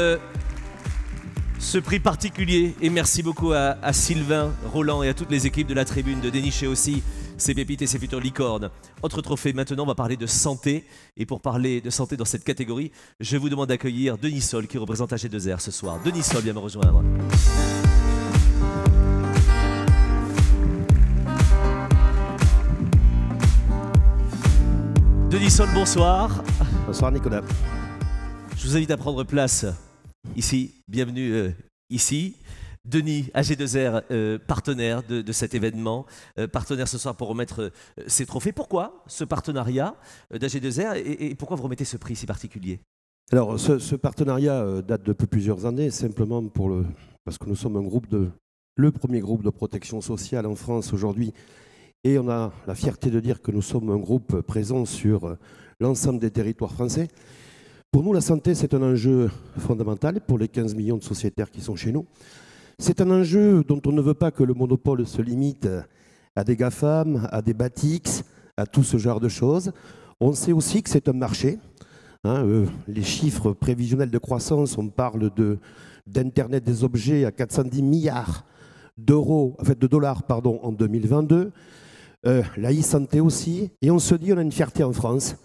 ce prix particulier. Et merci beaucoup à Sylvain, Roland et à toutes les équipes de la tribune de dénicher aussi ces pépites et ces futures licornes. Autre trophée, maintenant on va parler de santé. Et pour parler de santé dans cette catégorie, je vous demande d'accueillir Denis Sol qui représente AG2R ce soir. Denis Sol vient me rejoindre. Denis Sol, bonsoir. Bonsoir Nicolas. Je vous invite à prendre place ici. Bienvenue ici. Denis, AG2R, partenaire de cet événement, partenaire ce soir pour remettre ces trophées. Pourquoi ce partenariat d'AG2R et pourquoi vous remettez ce prix si particulier? Alors ce partenariat date depuis plusieurs années, simplement parce que nous sommes le premier groupe de protection sociale en France aujourd'hui. Et on a la fierté de dire que nous sommes un groupe présent sur l'ensemble des territoires français. Pour nous, la santé, c'est un enjeu fondamental pour les 15 millions de sociétaires qui sont chez nous. C'est un enjeu dont on ne veut pas que le monopole se limite à des GAFAM, à des Batix, à tout ce genre de choses. On sait aussi que c'est un marché. Les chiffres prévisionnels de croissance, on parle d'Internet des objets à 410 milliards de dollars en 2022. La e-santé aussi. Et on se dit, on a une fierté en France.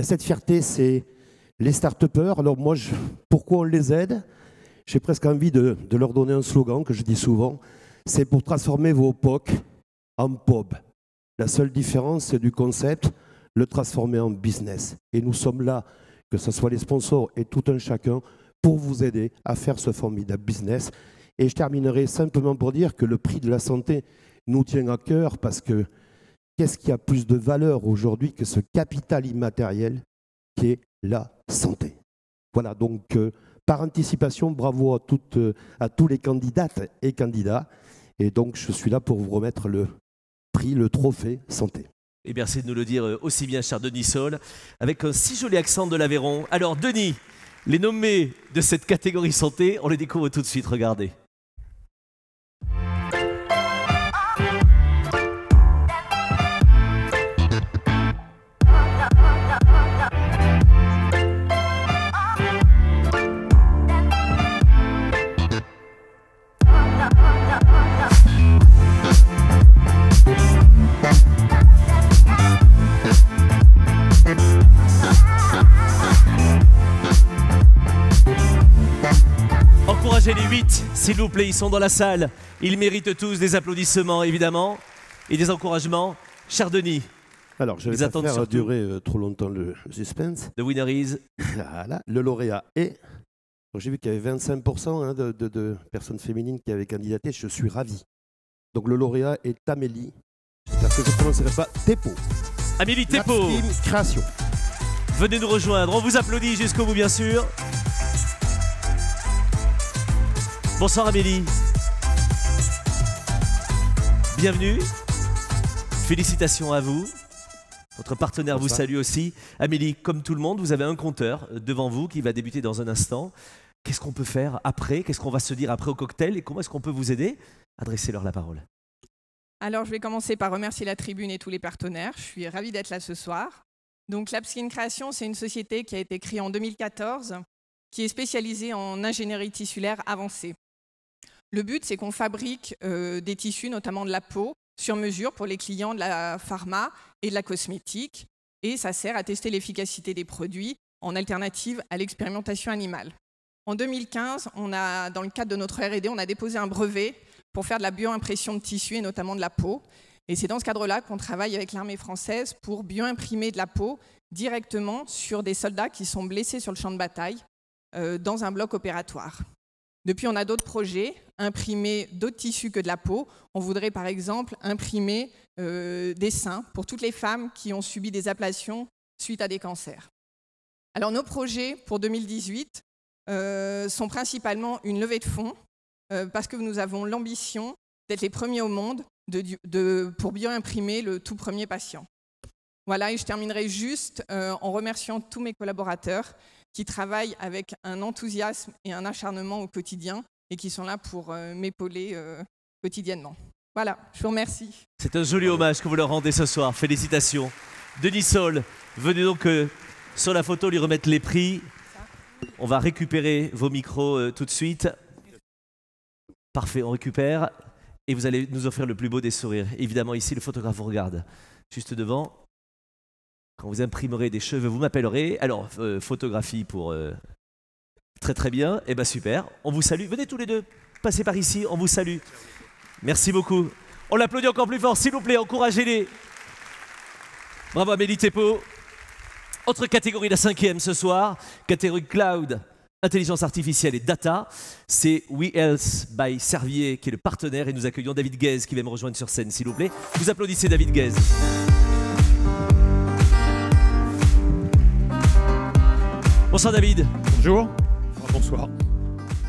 Cette fierté, c'est les start-upers. Alors moi, pourquoi on les aide? J'ai presque envie de leur donner un slogan que je dis souvent. C'est pour transformer vos POC en POB. La seule différence, c'est du concept, le transformer en business. Et nous sommes là, que ce soit les sponsors et tout un chacun, pour vous aider à faire ce formidable business. Et je terminerai simplement pour dire que le prix de la santé nous tient à cœur parce que qu'est-ce qui a plus de valeur aujourd'hui que ce capital immatériel qui est la santé? Voilà, donc par anticipation, bravo à tous les candidates et candidats. Et donc je suis là pour vous remettre le prix, le trophée santé. Et merci de nous le dire aussi bien, cher Denis Sol, avec un si joli accent de l'Aveyron. Alors Denis, les nommés de cette catégorie santé, on les découvre tout de suite, regardez. Encouragez les 8, s'il vous plaît, ils sont dans la salle. Ils méritent tous des applaudissements, évidemment, et des encouragements. Cher Denis, alors, je vais pas faire durer trop longtemps le suspense. The winner is... Voilà, le lauréat est... J'ai vu qu'il y avait 25% de personnes féminines qui avaient candidaté. Je suis ravi. Donc le lauréat est Amélie. J'espère que je ne prononcerai pas Thépeau. Amélie Thépeau. Création. Venez nous rejoindre. On vous applaudit jusqu'au bout, bien sûr. Bonsoir Amélie. Bienvenue. Félicitations à vous. Votre partenaire vous salue aussi. Amélie, comme tout le monde, vous avez un compteur devant vous qui va débuter dans un instant. Qu'est-ce qu'on peut faire après? Qu'est-ce qu'on va se dire après au cocktail? Et comment est-ce qu'on peut vous aider? Adressez-leur la parole. Alors, je vais commencer par remercier la tribune et tous les partenaires. Je suis ravie d'être là ce soir. Donc, Lapskin Création, c'est une société qui a été créée en 2014, qui est spécialisée en ingénierie tissulaire avancée. Le but, c'est qu'on fabrique des tissus, notamment de la peau, sur mesure pour les clients de la pharma et de la cosmétique. Et ça sert à tester l'efficacité des produits en alternative à l'expérimentation animale. En 2015, dans le cadre de notre R&D, on a déposé un brevet pour faire de la bioimpression de tissus et notamment de la peau. Et c'est dans ce cadre-là qu'on travaille avec l'armée française pour bioimprimer de la peau directement sur des soldats qui sont blessés sur le champ de bataille dans un bloc opératoire. Depuis, on a d'autres projets, imprimer d'autres tissus que de la peau. On voudrait par exemple imprimer des seins pour toutes les femmes qui ont subi des ablations suite à des cancers. Alors nos projets pour 2018 sont principalement une levée de fonds parce que nous avons l'ambition d'être les premiers au monde pour bioimprimer le tout premier patient. Voilà, et je terminerai juste en remerciant tous mes collaborateurs qui travaillent avec un enthousiasme et un acharnement au quotidien et qui sont là pour m'épauler quotidiennement. Voilà, je vous remercie. C'est un joli hommage que vous leur rendez ce soir. Félicitations. Denis Saul, venez donc sur la photo lui remettre les prix. On va récupérer vos micros tout de suite. Parfait, on récupère. Et vous allez nous offrir le plus beau des sourires. Évidemment, ici, le photographe vous regarde. Juste devant. Quand vous imprimerez des cheveux, vous m'appellerez. Alors, photographie pour... Très très bien. Eh bien, super. On vous salue. Venez tous les deux. Passez par ici. On vous salue. Merci beaucoup. On l'applaudit encore plus fort. S'il vous plaît, encouragez-les. Bravo Amélie Thépeau. Autre catégorie, la 5e ce soir. Catégorie Cloud. Intelligence artificielle et data, c'est We Health by Servier qui est le partenaire et nous accueillons David Guez qui va me rejoindre sur scène s'il vous plaît. Vous applaudissez David Guez. Bonsoir David. Bonjour. Bonsoir.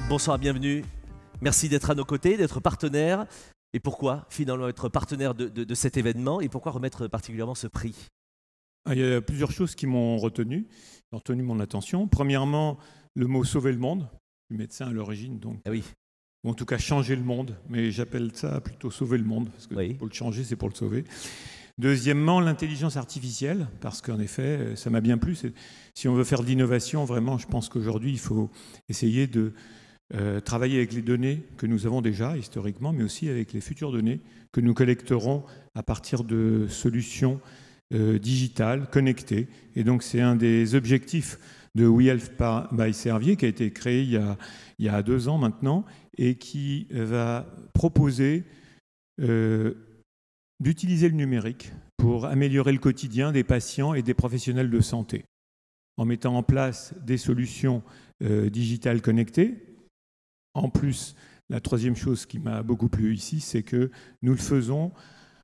Bonsoir, bienvenue. Merci d'être à nos côtés, d'être partenaire. Et pourquoi finalement être partenaire de cet événement et pourquoi remettre particulièrement ce prix? Il y a plusieurs choses qui m'ont retenu mon attention. Premièrement, le mot « sauver le monde », je suis médecin à l'origine, donc, ah oui. Ou en tout cas changer le monde, mais j'appelle ça plutôt sauver le monde, parce que oui. Pour le changer, c'est pour le sauver. Deuxièmement, l'intelligence artificielle, parce qu'en effet, ça m'a bien plu. Si on veut faire de l'innovation, vraiment, je pense qu'aujourd'hui, il faut essayer de travailler avec les données que nous avons déjà, historiquement, mais aussi avec les futures données que nous collecterons à partir de solutions digitales, connectées. Et donc, c'est un des objectifs de We Health by Servier, qui a été créé il y a 2 ans maintenant, et qui va proposer d'utiliser le numérique pour améliorer le quotidien des patients et des professionnels de santé, en mettant en place des solutions digitales connectées. En plus, la troisième chose qui m'a beaucoup plu ici, c'est que nous le faisons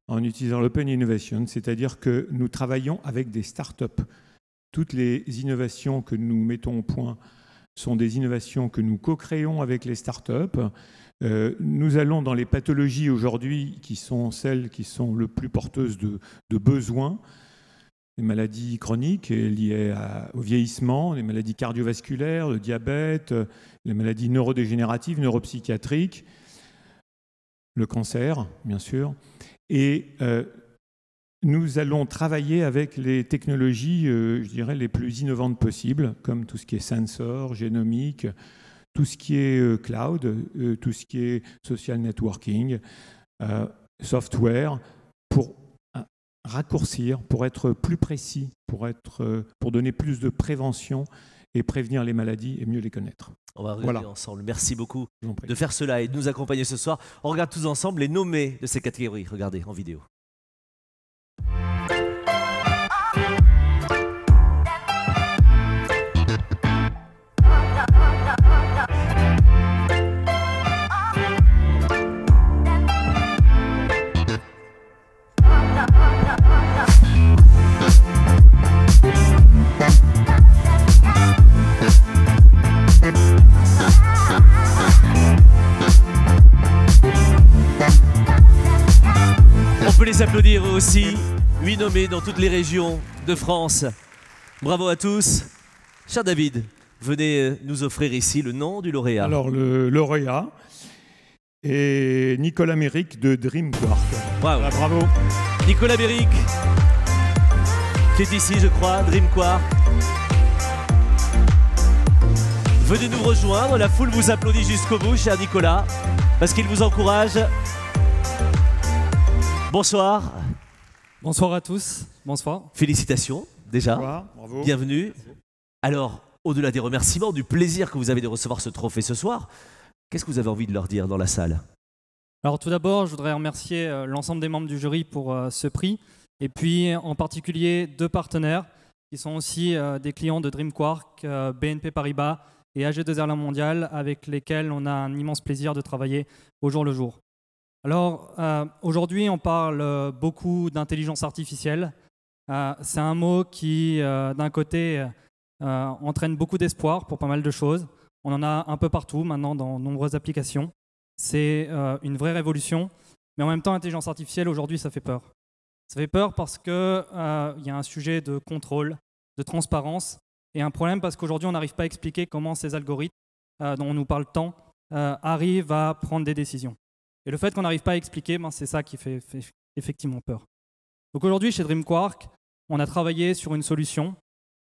en utilisant l'Open Innovation, c'est-à-dire que nous travaillons avec des startups. Toutes les innovations que nous mettons au point sont des innovations que nous co-créons avec les startups. Nous allons dans les pathologies aujourd'hui qui sont celles qui sont le plus porteuses de besoins, les maladies chroniques liées au vieillissement, les maladies cardiovasculaires, le diabète, les maladies neurodégénératives, neuropsychiatriques, le cancer, bien sûr. Et nous allons travailler avec les technologies, je dirais, les plus innovantes possibles, comme tout ce qui est sensor, génomique, tout ce qui est cloud, tout ce qui est social networking, software, pour raccourcir, pour être plus précis, pour donner plus de prévention et prévenir les maladies et mieux les connaître. On va regarder ensemble. Merci beaucoup de faire cela et de nous accompagner ce soir. On regarde tous ensemble les nommés de ces catégories. Regardez en vidéo. On peut les applaudir aussi, 8 nommés dans toutes les régions de France. Bravo à tous. Cher David, venez nous offrir ici le nom du lauréat. Alors le lauréat est Nicolas Méric de DreamQuark. Wow. Voilà, bravo. Nicolas Méric, qui est ici je crois, DreamQuark. Venez nous rejoindre, la foule vous applaudit jusqu'au bout, cher Nicolas, parce qu'il vous encourage. Bonsoir. Bonsoir à tous. Bonsoir. Félicitations, déjà. Bonsoir, bravo. Bienvenue. Alors, au-delà des remerciements, du plaisir que vous avez de recevoir ce trophée ce soir, qu'est-ce que vous avez envie de leur dire dans la salle? Alors tout d'abord, je voudrais remercier l'ensemble des membres du jury pour ce prix, et puis en particulier 2 partenaires qui sont aussi des clients de DreamQuark, BNP Paribas et AG2R Mondial, avec lesquels on a un immense plaisir de travailler au jour le jour. Alors aujourd'hui, on parle beaucoup d'intelligence artificielle. C'est un mot qui, d'un côté, entraîne beaucoup d'espoir pour pas mal de choses. On en a un peu partout maintenant dans de nombreuses applications. C'est une vraie révolution, mais en même temps, l'intelligence artificielle, aujourd'hui, ça fait peur. Ça fait peur parce qu'il y a un sujet de contrôle, de transparence, et un problème parce qu'aujourd'hui, on n'arrive pas à expliquer comment ces algorithmes, dont on nous parle tant, arrivent à prendre des décisions. Et le fait qu'on n'arrive pas à expliquer, c'est ça qui fait effectivement peur. Donc aujourd'hui, chez DreamQuark, on a travaillé sur une solution.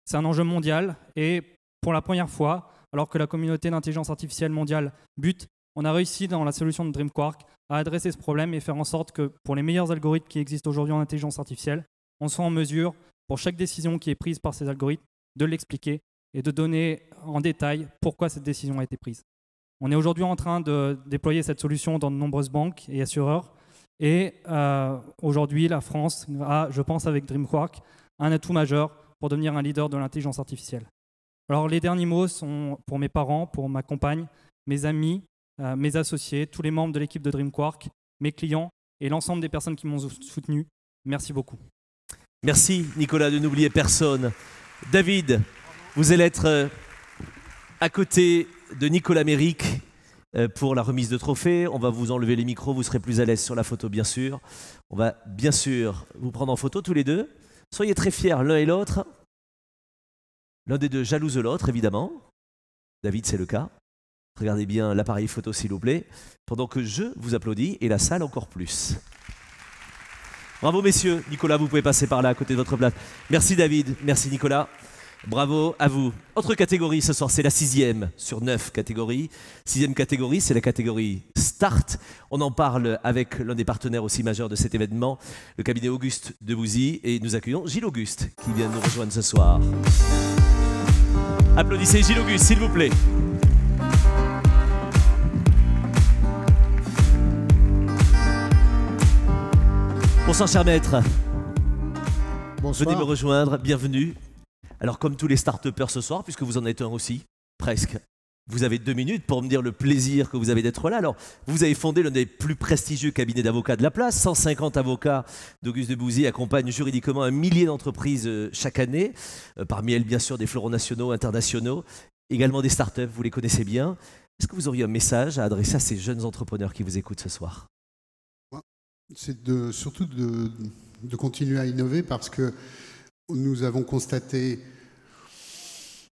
C'est un enjeu mondial, et pour la première fois, alors que la communauté d'intelligence artificielle mondiale bute, on a réussi dans la solution de DreamQuark à adresser ce problème et faire en sorte que pour les meilleurs algorithmes qui existent aujourd'hui en intelligence artificielle, on soit en mesure, pour chaque décision qui est prise par ces algorithmes, de l'expliquer et de donner en détail pourquoi cette décision a été prise. On est aujourd'hui en train de déployer cette solution dans de nombreuses banques et assureurs, et aujourd'hui, la France a, je pense avec DreamQuark, un atout majeur pour devenir un leader de l'intelligence artificielle. Alors les derniers mots sont pour mes parents, pour ma compagne, mes amis, mes associés, tous les membres de l'équipe de DreamQuark, mes clients et l'ensemble des personnes qui m'ont soutenu. Merci beaucoup. Merci Nicolas, de n'oublier personne. David, vous allez être à côté de Nicolas Méric pour la remise de trophées. On va vous enlever les micros, vous serez plus à l'aise sur la photo bien sûr. On va bien sûr vous prendre en photo tous les deux. Soyez très fiers l'un et l'autre. L'un des deux jalouse l'autre évidemment. David, c'est le cas. Regardez bien l'appareil photo s'il vous plaît, pendant que je vous applaudis et la salle encore plus. Bravo messieurs. Nicolas, vous pouvez passer par là à côté de votre place. Merci David, merci Nicolas. Bravo à vous. Autre catégorie ce soir, c'est la 6e sur 9 catégories. 6e catégorie, c'est la catégorie Start. On en parle avec l'un des partenaires aussi majeurs de cet événement, le cabinet Auguste Debouzy, et nous accueillons Gilles Auguste qui vient nous rejoindre ce soir. Applaudissez Gilles Auguste s'il vous plaît. Bonsoir cher maître. Bonsoir. Venez me rejoindre, bienvenue. Alors comme tous les start-upers ce soir, puisque vous en êtes un aussi, presque, vous avez 2 minutes pour me dire le plaisir que vous avez d'être là. Alors vous avez fondé l'un des plus prestigieux cabinets d'avocats de la place. 150 avocats d'Auguste Debouzy accompagnent juridiquement 1 millier d'entreprises chaque année. Parmi elles bien sûr des fleurons nationaux, internationaux, également des start-up, vous les connaissez bien. Est-ce que vous auriez un message à adresser à ces jeunes entrepreneurs qui vous écoutent ce soir ? C'est surtout de continuer à innover parce que nous avons constaté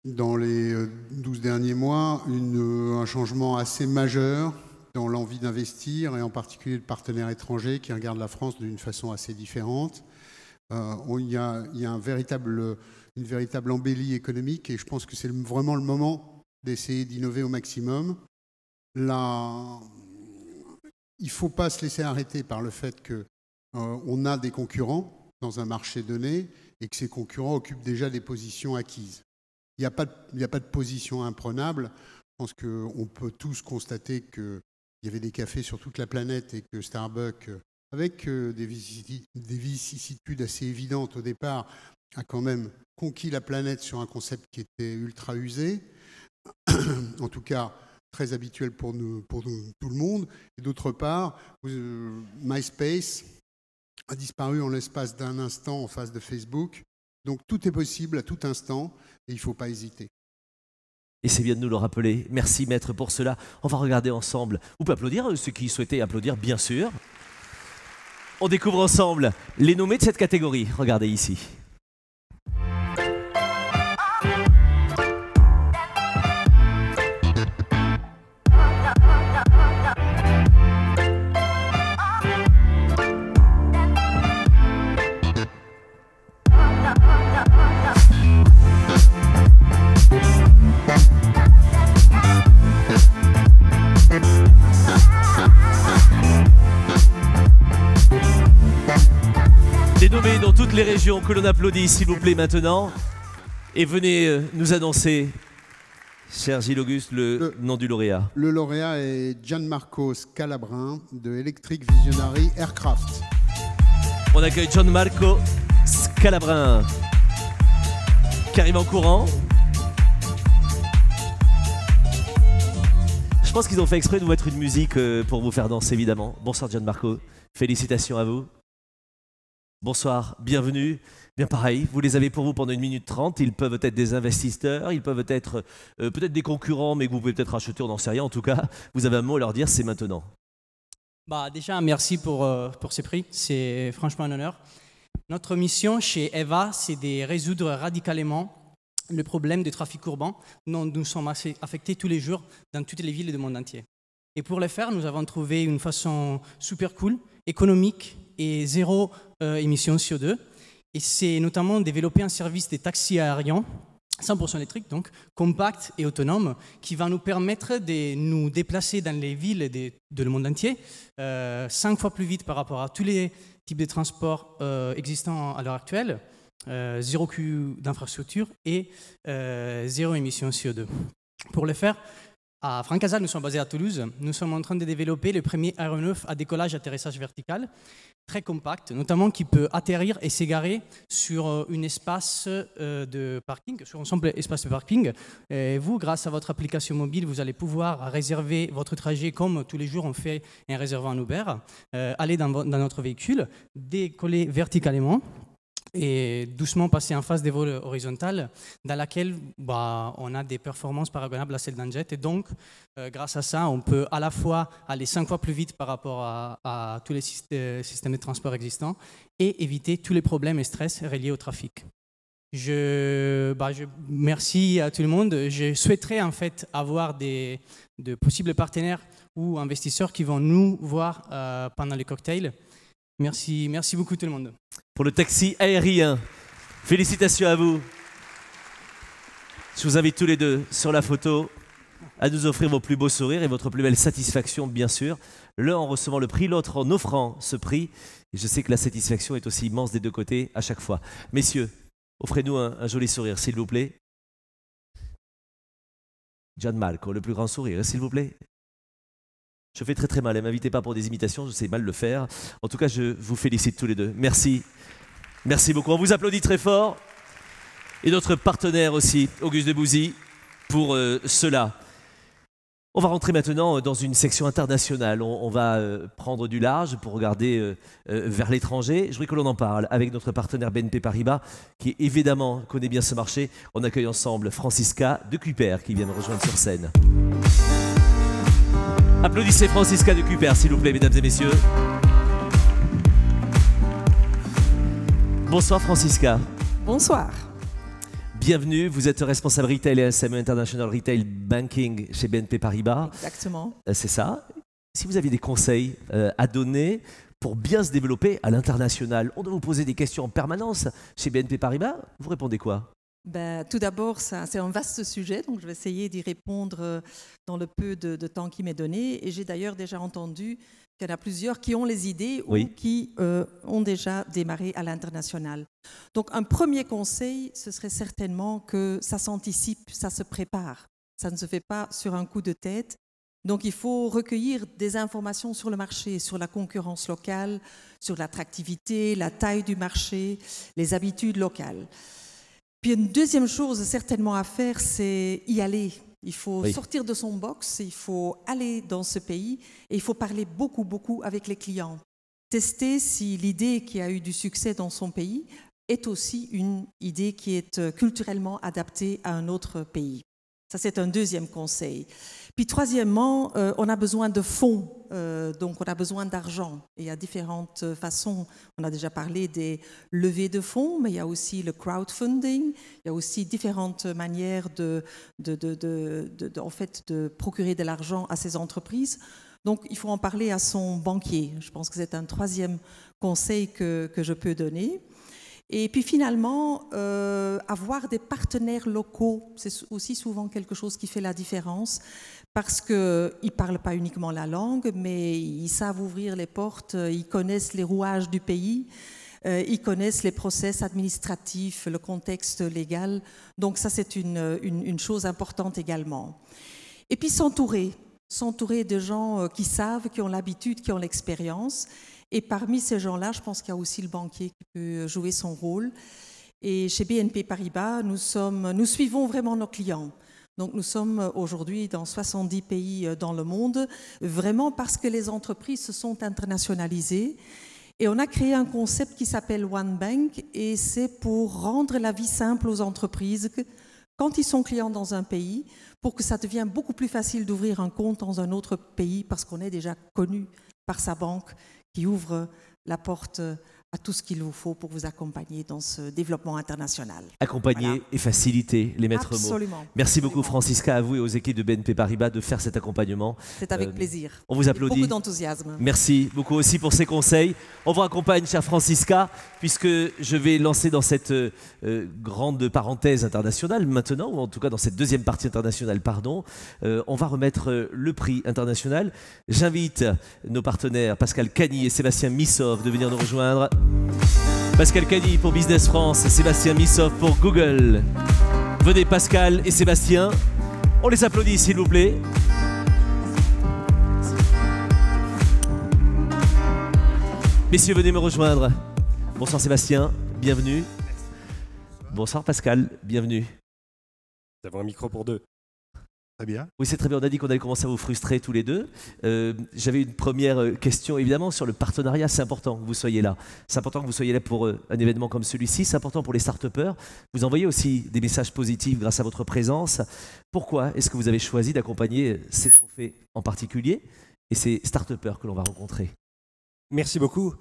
dans les 12 derniers mois un changement assez majeur dans l'envie d'investir et en particulier de partenaires étrangers qui regardent la France d'une façon assez différente. Il y a une véritable embellie économique et je pense que c'est vraiment le moment d'essayer d'innover au maximum. Il ne faut pas se laisser arrêter par le fait qu'on a des concurrents dans un marché donné et que ces concurrents occupent déjà des positions acquises. Il n'y a pas de position imprenable. Je pense qu'on peut tous constater qu'il y avait des cafés sur toute la planète et que Starbucks, avec des vicissitudes assez évidentes au départ, a quand même conquis la planète sur un concept qui était ultra usé. En tout cas, très habituel pour tout le monde. Et d'autre part, MySpace a disparu en l'espace d'un instant en face de Facebook. Donc tout est possible à tout instant et il ne faut pas hésiter. Et c'est bien de nous le rappeler. Merci maître pour cela. On va regarder ensemble. Vous pouvez applaudir, ceux qui souhaitaient applaudir, bien sûr. On découvre ensemble les nommés de cette catégorie. Regardez ici. Dénommés dans toutes les régions que l'on applaudit, s'il vous plaît, maintenant. Et venez nous annoncer Cher Gilles Auguste, le nom du lauréat. Le lauréat est Gianmarco Scalabrin de Electric Visionary Aircraft. On accueille Gianmarco Scalabrin, qui arrive en courant. Je pense qu'ils ont fait exprès de vous mettre une musique pour vous faire danser, évidemment. Bonsoir Gianmarco, félicitations à vous. Bonsoir, bienvenue. Bien pareil, vous les avez pour vous pendant 1 minute 30. Ils peuvent être des investisseurs, ils peuvent être peut-être des concurrents, mais que vous pouvez peut-être acheter, on n'en sait rien. En tout cas, vous avez un mot à leur dire, c'est maintenant. Déjà, merci pour ces prix, c'est franchement un honneur. Notre mission chez EVA, c'est de résoudre radicalement le problème du trafic urbain dont nous sommes affectés tous les jours dans toutes les villes du monde entier. Et pour le faire, nous avons trouvé une façon super cool, économique et zéro émission CO2. Et c'est notamment développer un service de taxis aériens 100% électrique, donc compact et autonome, qui va nous permettre de nous déplacer dans les villes de le monde entier 5 fois plus vite par rapport à tous les types de transports existants à l'heure actuelle, zéro coût d'infrastructure et zéro émission CO2. Pour le faire, à Francasa, nous sommes basés à Toulouse, nous sommes en train de développer le premier aéronef à décollage-atterrissage vertical, très compact, notamment qui peut atterrir et s'égarer sur un espace de parking, sur un simple espace de parking. Et vous, grâce à votre application mobile, vous allez pouvoir réserver votre trajet comme tous les jours on fait en réservant un Uber, aller dans notre véhicule, décoller verticalement et doucement passer en phase des vols horizontales dans laquelle on a des performances paragоnables à celles d'un jet. Et donc, grâce à ça, on peut à la fois aller 5 fois plus vite par rapport à tous les systèmes de transport existants et éviter tous les problèmes et stress reliés au trafic. Je merci à tout le monde. Je souhaiterais en fait avoir de possibles partenaires ou investisseurs qui vont nous voir pendant les cocktails. Merci beaucoup tout le monde. Pour le taxi aérien, félicitations à vous. Je vous invite tous les deux sur la photo à nous offrir vos plus beaux sourires et votre plus belle satisfaction, bien sûr. L'un en recevant le prix, l'autre en offrant ce prix. Et je sais que la satisfaction est aussi immense des deux côtés à chaque fois. Messieurs, offrez-nous un joli sourire, s'il vous plaît. Gianmarco, le plus grand sourire, s'il vous plaît. Je fais très mal, ne m'invitez pas pour des imitations, je sais mal le faire. En tout cas, je vous félicite tous les deux. Merci. Merci beaucoup. On vous applaudit très fort. Et notre partenaire aussi, Auguste Debouzy, pour cela. On va rentrer maintenant dans une section internationale. On va prendre du large pour regarder vers l'étranger. Je voudrais que l'on en parle avec notre partenaire BNP Paribas, qui évidemment connaît bien ce marché. On accueille ensemble Francisca de Cuper, qui vient me rejoindre sur scène. Applaudissez Francisca de Cuper, s'il vous plaît, mesdames et messieurs. Bonsoir Francisca. Bonsoir. Bienvenue, vous êtes responsable retail et SME International Retail Banking chez BNP Paribas. Exactement. C'est ça. Si vous aviez des conseils à donner pour bien se développer à l'international, on doit vous poser des questions en permanence chez BNP Paribas, vous répondez quoi ? Tout d'abord, c'est un vaste sujet, donc je vais essayer d'y répondre dans le peu de temps qui m'est donné. Et j'ai d'ailleurs déjà entendu qu'il y en a plusieurs qui ont les idées ou qui ont déjà démarré à l'international. Donc un premier conseil, ce serait certainement que ça s'anticipe, ça se prépare. Ça ne se fait pas sur un coup de tête. Donc il faut recueillir des informations sur le marché, sur la concurrence locale, sur l'attractivité, la taille du marché, les habitudes locales. Puis une deuxième chose certainement à faire, c'est y aller. Il faut sortir de son box, il faut aller dans ce pays et il faut parler beaucoup avec les clients. Tester si l'idée qui a eu du succès dans son pays est aussi une idée qui est culturellement adaptée à un autre pays. Ça, c'est un deuxième conseil. Puis troisièmement, on a besoin de fonds, donc on a besoin d'argent. Et il y a différentes façons. On a déjà parlé des levées de fonds, mais il y a aussi le crowdfunding. Il y a aussi différentes manières de procurer de l'argent à ces entreprises. Donc, il faut en parler à son banquier. Je pense que c'est un troisième conseil que je peux donner. Et puis finalement, avoir des partenaires locaux, c'est aussi souvent quelque chose qui fait la différence parce qu'ils ne parlent pas uniquement la langue, mais ils savent ouvrir les portes, ils connaissent les rouages du pays. ils connaissent les process administratifs, le contexte légal. Donc ça, c'est une chose importante également. Et puis s'entourer de gens qui savent, qui ont l'habitude, qui ont l'expérience. Et parmi ces gens-là, je pense qu'il y a aussi le banquier qui peut jouer son rôle. Et chez BNP Paribas, nous suivons vraiment nos clients. Donc nous sommes aujourd'hui dans 70 pays dans le monde, vraiment parce que les entreprises se sont internationalisées. Et on a créé un concept qui s'appelle One Bank, et c'est pour rendre la vie simple aux entreprises quand ils sont clients dans un pays, pour que ça devienne beaucoup plus facile d'ouvrir un compte dans un autre pays, parce qu'on est déjà connu par sa banque qui ouvre la porte à tout ce qu'il vous faut pour vous accompagner dans ce développement international. Accompagner Voilà. et faciliter les maîtres Absolument. mots. Merci beaucoup Francisca, à vous et aux équipes de BNP Paribas de faire cet accompagnement. C'est avec plaisir. On vous applaudit. Beaucoup d'enthousiasme. Merci beaucoup aussi pour ces conseils. On vous accompagne, chère Francisca, puisque je vais lancer dans cette grande parenthèse internationale maintenant, ou en tout cas dans cette deuxième partie internationale, pardon. On va remettre le prix international. J'invite nos partenaires Pascal Cagny et Sébastien Missov de venir nous rejoindre. Pascal Cagny pour Business France et Sébastien Missov pour Google. Venez Pascal et Sébastien. On les applaudit s'il vous plaît. Messieurs, venez me rejoindre. Bonsoir Sébastien, bienvenue. Bonsoir Pascal, bienvenue. Nous avons un micro pour deux. Très bien. Oui, c'est très bien. On a dit qu'on allait commencer à vous frustrer tous les deux. J'avais une première question, évidemment, sur le partenariat. C'est important que vous soyez là. C'est important que vous soyez là pour un événement comme celui-ci. C'est important pour les start-upers. Vous envoyez aussi des messages positifs grâce à votre présence. Pourquoi est-ce que vous avez choisi d'accompagner ces trophées en particulier et ces start-upers que l'on va rencontrer? Merci beaucoup.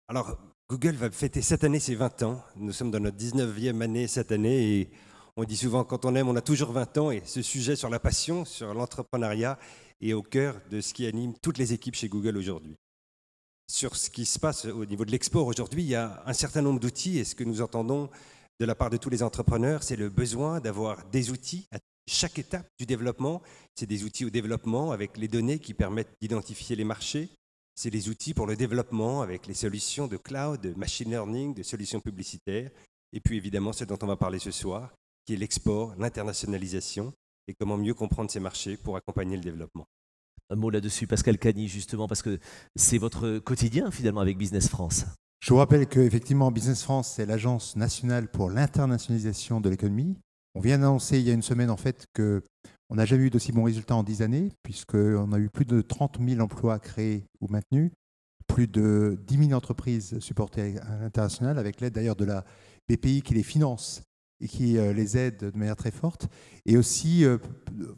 Alors, Google va fêter cette année ses 20 ans. Nous sommes dans notre 19e année cette année et on dit souvent quand on aime, on a toujours 20 ans, et ce sujet sur la passion, sur l'entrepreneuriat est au cœur de ce qui anime toutes les équipes chez Google aujourd'hui. Sur ce qui se passe au niveau de l'export aujourd'hui, il y a un certain nombre d'outils, et ce que nous entendons de la part de tous les entrepreneurs, c'est le besoin d'avoir des outils à chaque étape du développement. C'est des outils au développement avec les données qui permettent d'identifier les marchés. C'est des outils pour le développement avec les solutions de cloud, de machine learning, de solutions publicitaires. Et puis évidemment, ce dont on va parler ce soir, qui est l'export, l'internationalisation et comment mieux comprendre ces marchés pour accompagner le développement. Un mot là-dessus, Pascal Cagny, justement, parce que c'est votre quotidien finalement avec Business France. Je vous rappelle qu'effectivement, Business France, c'est l'agence nationale pour l'internationalisation de l'économie. On vient d'annoncer il y a une semaine en fait qu'on n'a jamais eu d'aussi bons résultats en 10 années, puisqu'on a eu plus de 30 000 emplois créés ou maintenus, plus de 10 000 entreprises supportées à l'international, avec l'aide d'ailleurs de la BPI qui les finance et qui les aide de manière très forte, et aussi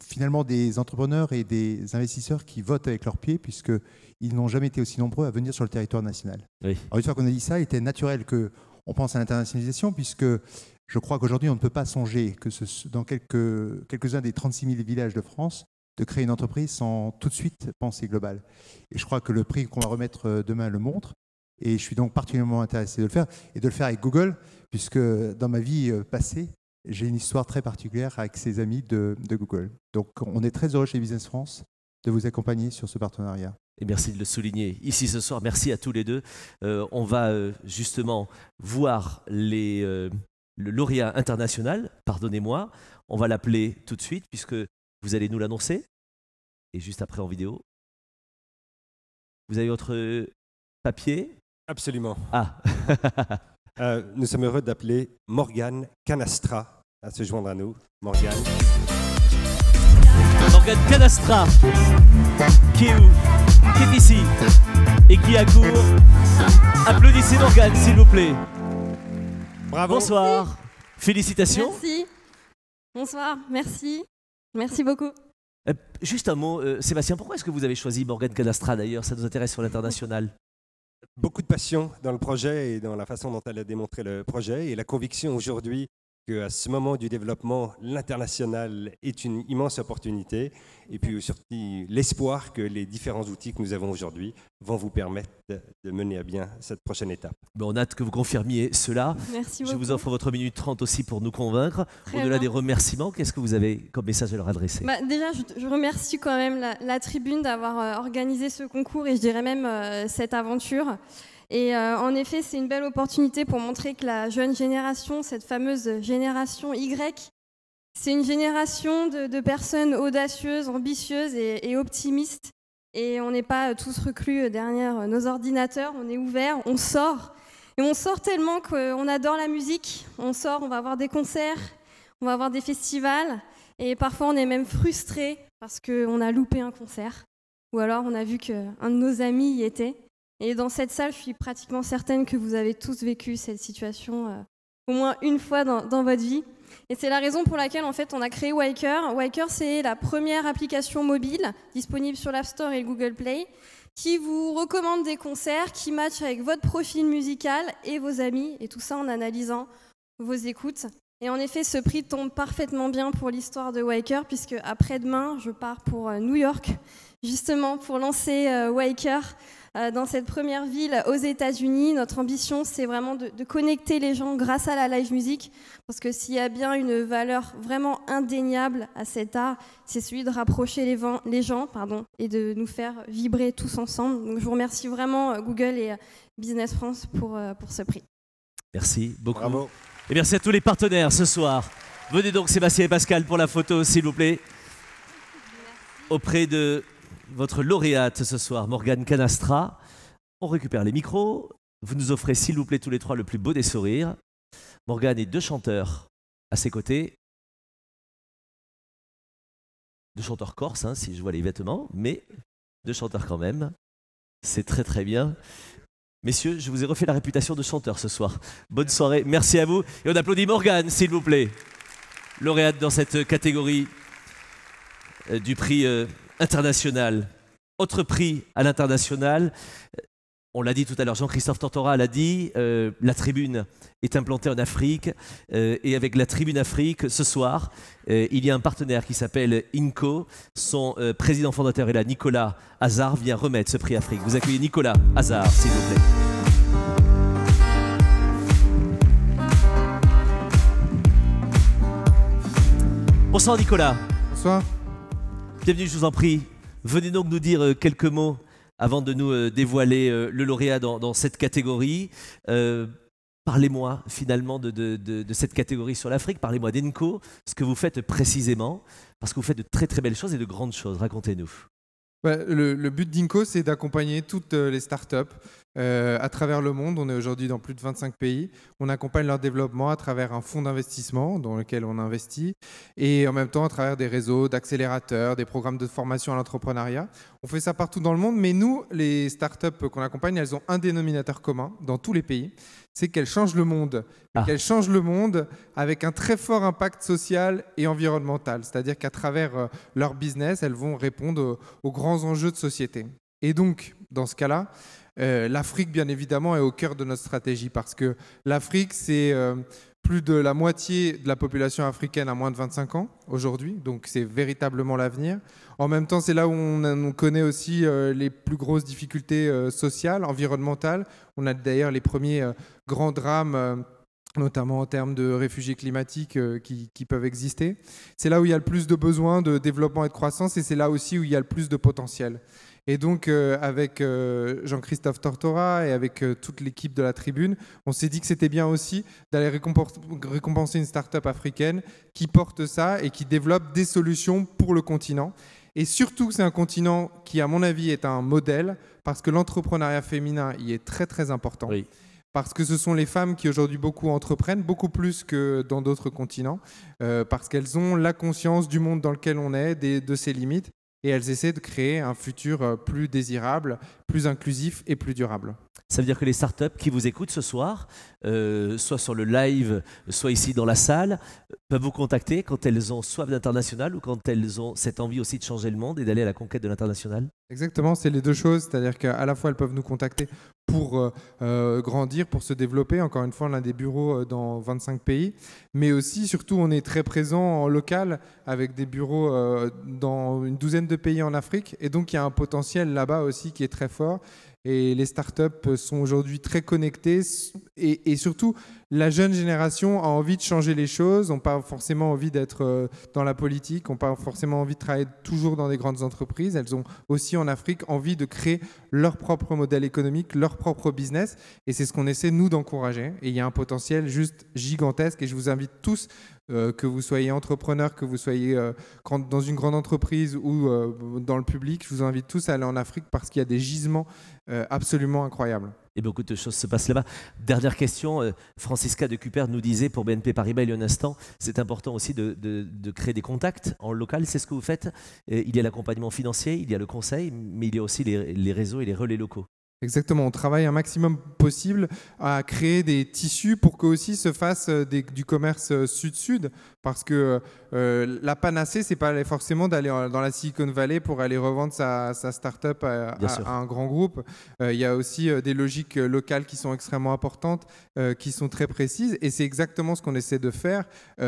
finalement des entrepreneurs et des investisseurs qui votent avec leurs pieds, puisqu'ils n'ont jamais été aussi nombreux à venir sur le territoire national. Oui. Alors, une fois qu'on a dit ça, il était naturel qu'on pense à l'internationalisation, puisque je crois qu'aujourd'hui, on ne peut pas songer que dans quelques-uns des 36 000 villages de France, de créer une entreprise sans tout de suite penser global. Et je crois que le prix qu'on va remettre demain le montre. Et je suis donc particulièrement intéressé de le faire, et de le faire avec Google, puisque dans ma vie passée, j'ai une histoire très particulière avec ces amis de Google. Donc on est très heureux chez Business France de vous accompagner sur ce partenariat. Et merci de le souligner ici ce soir. Merci à tous les deux. On va justement voir le lauréat international, pardonnez-moi. On va l'appeler tout de suite, puisque vous allez nous l'annoncer. Et juste après en vidéo. Vous avez votre papier? Absolument. Ah. Nous sommes heureux d'appeler Morgane Canastra à se joindre à nous. Morgane. Morgane Canastra, qui est où? Qui est ici et qui accourt. Applaudissez Morgane, s'il vous plaît. Bravo. Bonsoir. Félicitations. Merci. Bonsoir, merci. Merci beaucoup. Juste un mot, Sébastien, pourquoi est-ce que vous avez choisi Morgane Canastra d'ailleurs? Ça nous intéresse sur l'international. Beaucoup de passion dans le projet et dans la façon dont elle a démontré le projet, et la conviction aujourd'hui qu'à ce moment du développement, l'international est une immense opportunité, et puis surtout l'espoir que les différents outils que nous avons aujourd'hui vont vous permettre de mener à bien cette prochaine étape. Mais on a hâte que vous confirmiez cela. Merci beaucoup. Je vous offre votre minute 30 aussi pour nous convaincre. Très Au-delà bien. des remerciements, qu'est-ce que vous avez comme message à leur adresser? Déjà, je remercie quand même la tribune d'avoir organisé ce concours et je dirais même cette aventure. Et en effet, c'est une belle opportunité pour montrer que la jeune génération, cette fameuse génération Y, c'est une génération de personnes audacieuses, ambitieuses et optimistes. Et on n'est pas tous reclus derrière nos ordinateurs, on est ouverts, on sort. Et on sort tellement qu'on adore la musique. On sort, on va avoir des concerts, on va avoir des festivals. Et parfois, on est même frustré parce qu'on a loupé un concert. Ou alors, on a vu qu'un de nos amis y était. Et dans cette salle, je suis pratiquement certaine que vous avez tous vécu cette situation au moins une fois dans votre vie. Et c'est la raison pour laquelle en fait, on a créé Waker. Waker, c'est la première application mobile disponible sur l'App Store et le Google Play qui vous recommande des concerts qui matchent avec votre profil musical et vos amis, et tout ça en analysant vos écoutes. Et en effet, ce prix tombe parfaitement bien pour l'histoire de Waker, puisque après-demain, je pars pour New York, justement pour lancer Waker dans cette première ville aux États-Unis. Notre ambition, c'est vraiment de connecter les gens grâce à la live music, parce que s'il y a bien une valeur vraiment indéniable à cet art, c'est celui de rapprocher les gens et de nous faire vibrer tous ensemble. Donc je vous remercie vraiment Google et Business France pour ce prix. Merci beaucoup. Bravo. Et merci à tous les partenaires ce soir. Venez donc Sébastien et Pascal pour la photo, s'il vous plaît. Auprès de votre lauréate ce soir, Morgane Canastra. On récupère les micros. Vous nous offrez, s'il vous plaît, tous les trois le plus beau des sourires. Morgane et deux chanteurs à ses côtés. Deux chanteurs corses, hein, si je vois les vêtements, mais deux chanteurs quand même. C'est très très bien. Messieurs, je vous ai refait la réputation de chanteur ce soir. Bonne soirée, merci à vous. Et on applaudit Morgane, s'il vous plaît. Lauréate dans cette catégorie du prix international. Autre prix à l'international. On l'a dit tout à l'heure, Jean-Christophe Tortora l'a dit, la Tribune est implantée en Afrique. Et avec la Tribune Afrique, ce soir, il y a un partenaire qui s'appelle INCO. Son président fondateur est là, Nicolas Hazard, vient remettre ce prix Afrique. Vous accueillez Nicolas Hazard, s'il vous plaît. Bonsoir Nicolas. Bonsoir. Bienvenue, je vous en prie. Venez donc nous dire quelques mots avant de nous dévoiler le lauréat dans cette catégorie. Parlez-moi finalement de cette catégorie sur l'Afrique. Parlez-moi d'INCO, ce que vous faites précisément, parce que vous faites de très très belles choses et de grandes choses. Racontez-nous. Le but d'INCO, c'est d'accompagner toutes les startups à travers le monde. On est aujourd'hui dans plus de 25 pays. On accompagne leur développement à travers un fonds d'investissement dans lequel on investit et en même temps à travers des réseaux d'accélérateurs, des programmes de formation à l'entrepreneuriat. On fait ça partout dans le monde, mais nous, les startups qu'on accompagne, elles ont un dénominateur commun dans tous les pays, c'est qu'elles changent le monde. Qu'elles changent le monde avec un très fort impact social et environnemental. C'est-à-dire qu'à travers leur business, elles vont répondre aux grands enjeux de société. Et donc, dans ce cas-là, l'Afrique, bien évidemment, est au cœur de notre stratégie parce que l'Afrique, c'est plus de la moitié de la population africaine à moins de 25 ans aujourd'hui, donc c'est véritablement l'avenir. En même temps, c'est là où on connaît aussi les plus grosses difficultés sociales, environnementales. On a d'ailleurs les premiers grands drames notamment en termes de réfugiés climatiques qui peuvent exister. C'est là où il y a le plus de besoins de développement et de croissance, et c'est là aussi où il y a le plus de potentiel. Et donc, avec Jean-Christophe Tortora et avec toute l'équipe de la Tribune, on s'est dit que c'était bien aussi d'aller récompenser une start-up africaine qui porte ça et qui développe des solutions pour le continent. Et surtout, c'est un continent qui, à mon avis, est un modèle parce que l'entrepreneuriat féminin y est très, très important. Oui. Parce que ce sont les femmes qui aujourd'hui beaucoup entreprennent, beaucoup plus que dans d'autres continents, parce qu'elles ont la conscience du monde dans lequel on est, de ses limites, et elles essaient de créer un futur plus désirable, plus inclusif et plus durable. Ça veut dire que les startups qui vous écoutent ce soir, soit sur le live, soit ici dans la salle, peuvent vous contacter quand elles ont soif d'international ou quand elles ont cette envie aussi de changer le monde et d'aller à la conquête de l'international? Exactement, c'est les deux choses. C'est-à-dire qu'à la fois, elles peuvent nous contacter pour grandir, pour se développer. Encore une fois, on a des bureaux dans 25 pays. Mais aussi, surtout, on est très présent en local avec des bureaux dans une douzaine de pays en Afrique. Et donc, il y a un potentiel là-bas aussi qui est très fort. Et les startups sont aujourd'hui très connectées et surtout, la jeune génération a envie de changer les choses, n'ont pas forcément envie d'être dans la politique, n'ont pas forcément envie de travailler toujours dans des grandes entreprises. Elles ont aussi en Afrique envie de créer leur propre modèle économique, leur propre business. Et c'est ce qu'on essaie, nous, d'encourager. Et il y a un potentiel juste gigantesque. Et je vous invite tous, que vous soyez entrepreneur, que vous soyez dans une grande entreprise ou dans le public, je vous invite tous à aller en Afrique parce qu'il y a des gisements absolument incroyables. Et beaucoup de choses se passent là-bas. Dernière question, Francisca de Cupert nous disait pour BNP Paribas il y a un instant, c'est important aussi de créer des contacts en local, c'est ce que vous faites. Il y a l'accompagnement financier, il y a le conseil, mais il y a aussi les réseaux et les relais locaux. Exactement, on travaille un maximum possible à créer des tissus pour qu'aussi se fasse du commerce sud-sud, parce que la panacée, c'est pas forcément d'aller dans la Silicon Valley pour aller revendre sa start-up à un grand groupe. Il y a aussi des logiques locales qui sont extrêmement importantes, qui sont très précises, et c'est exactement ce qu'on essaie de faire,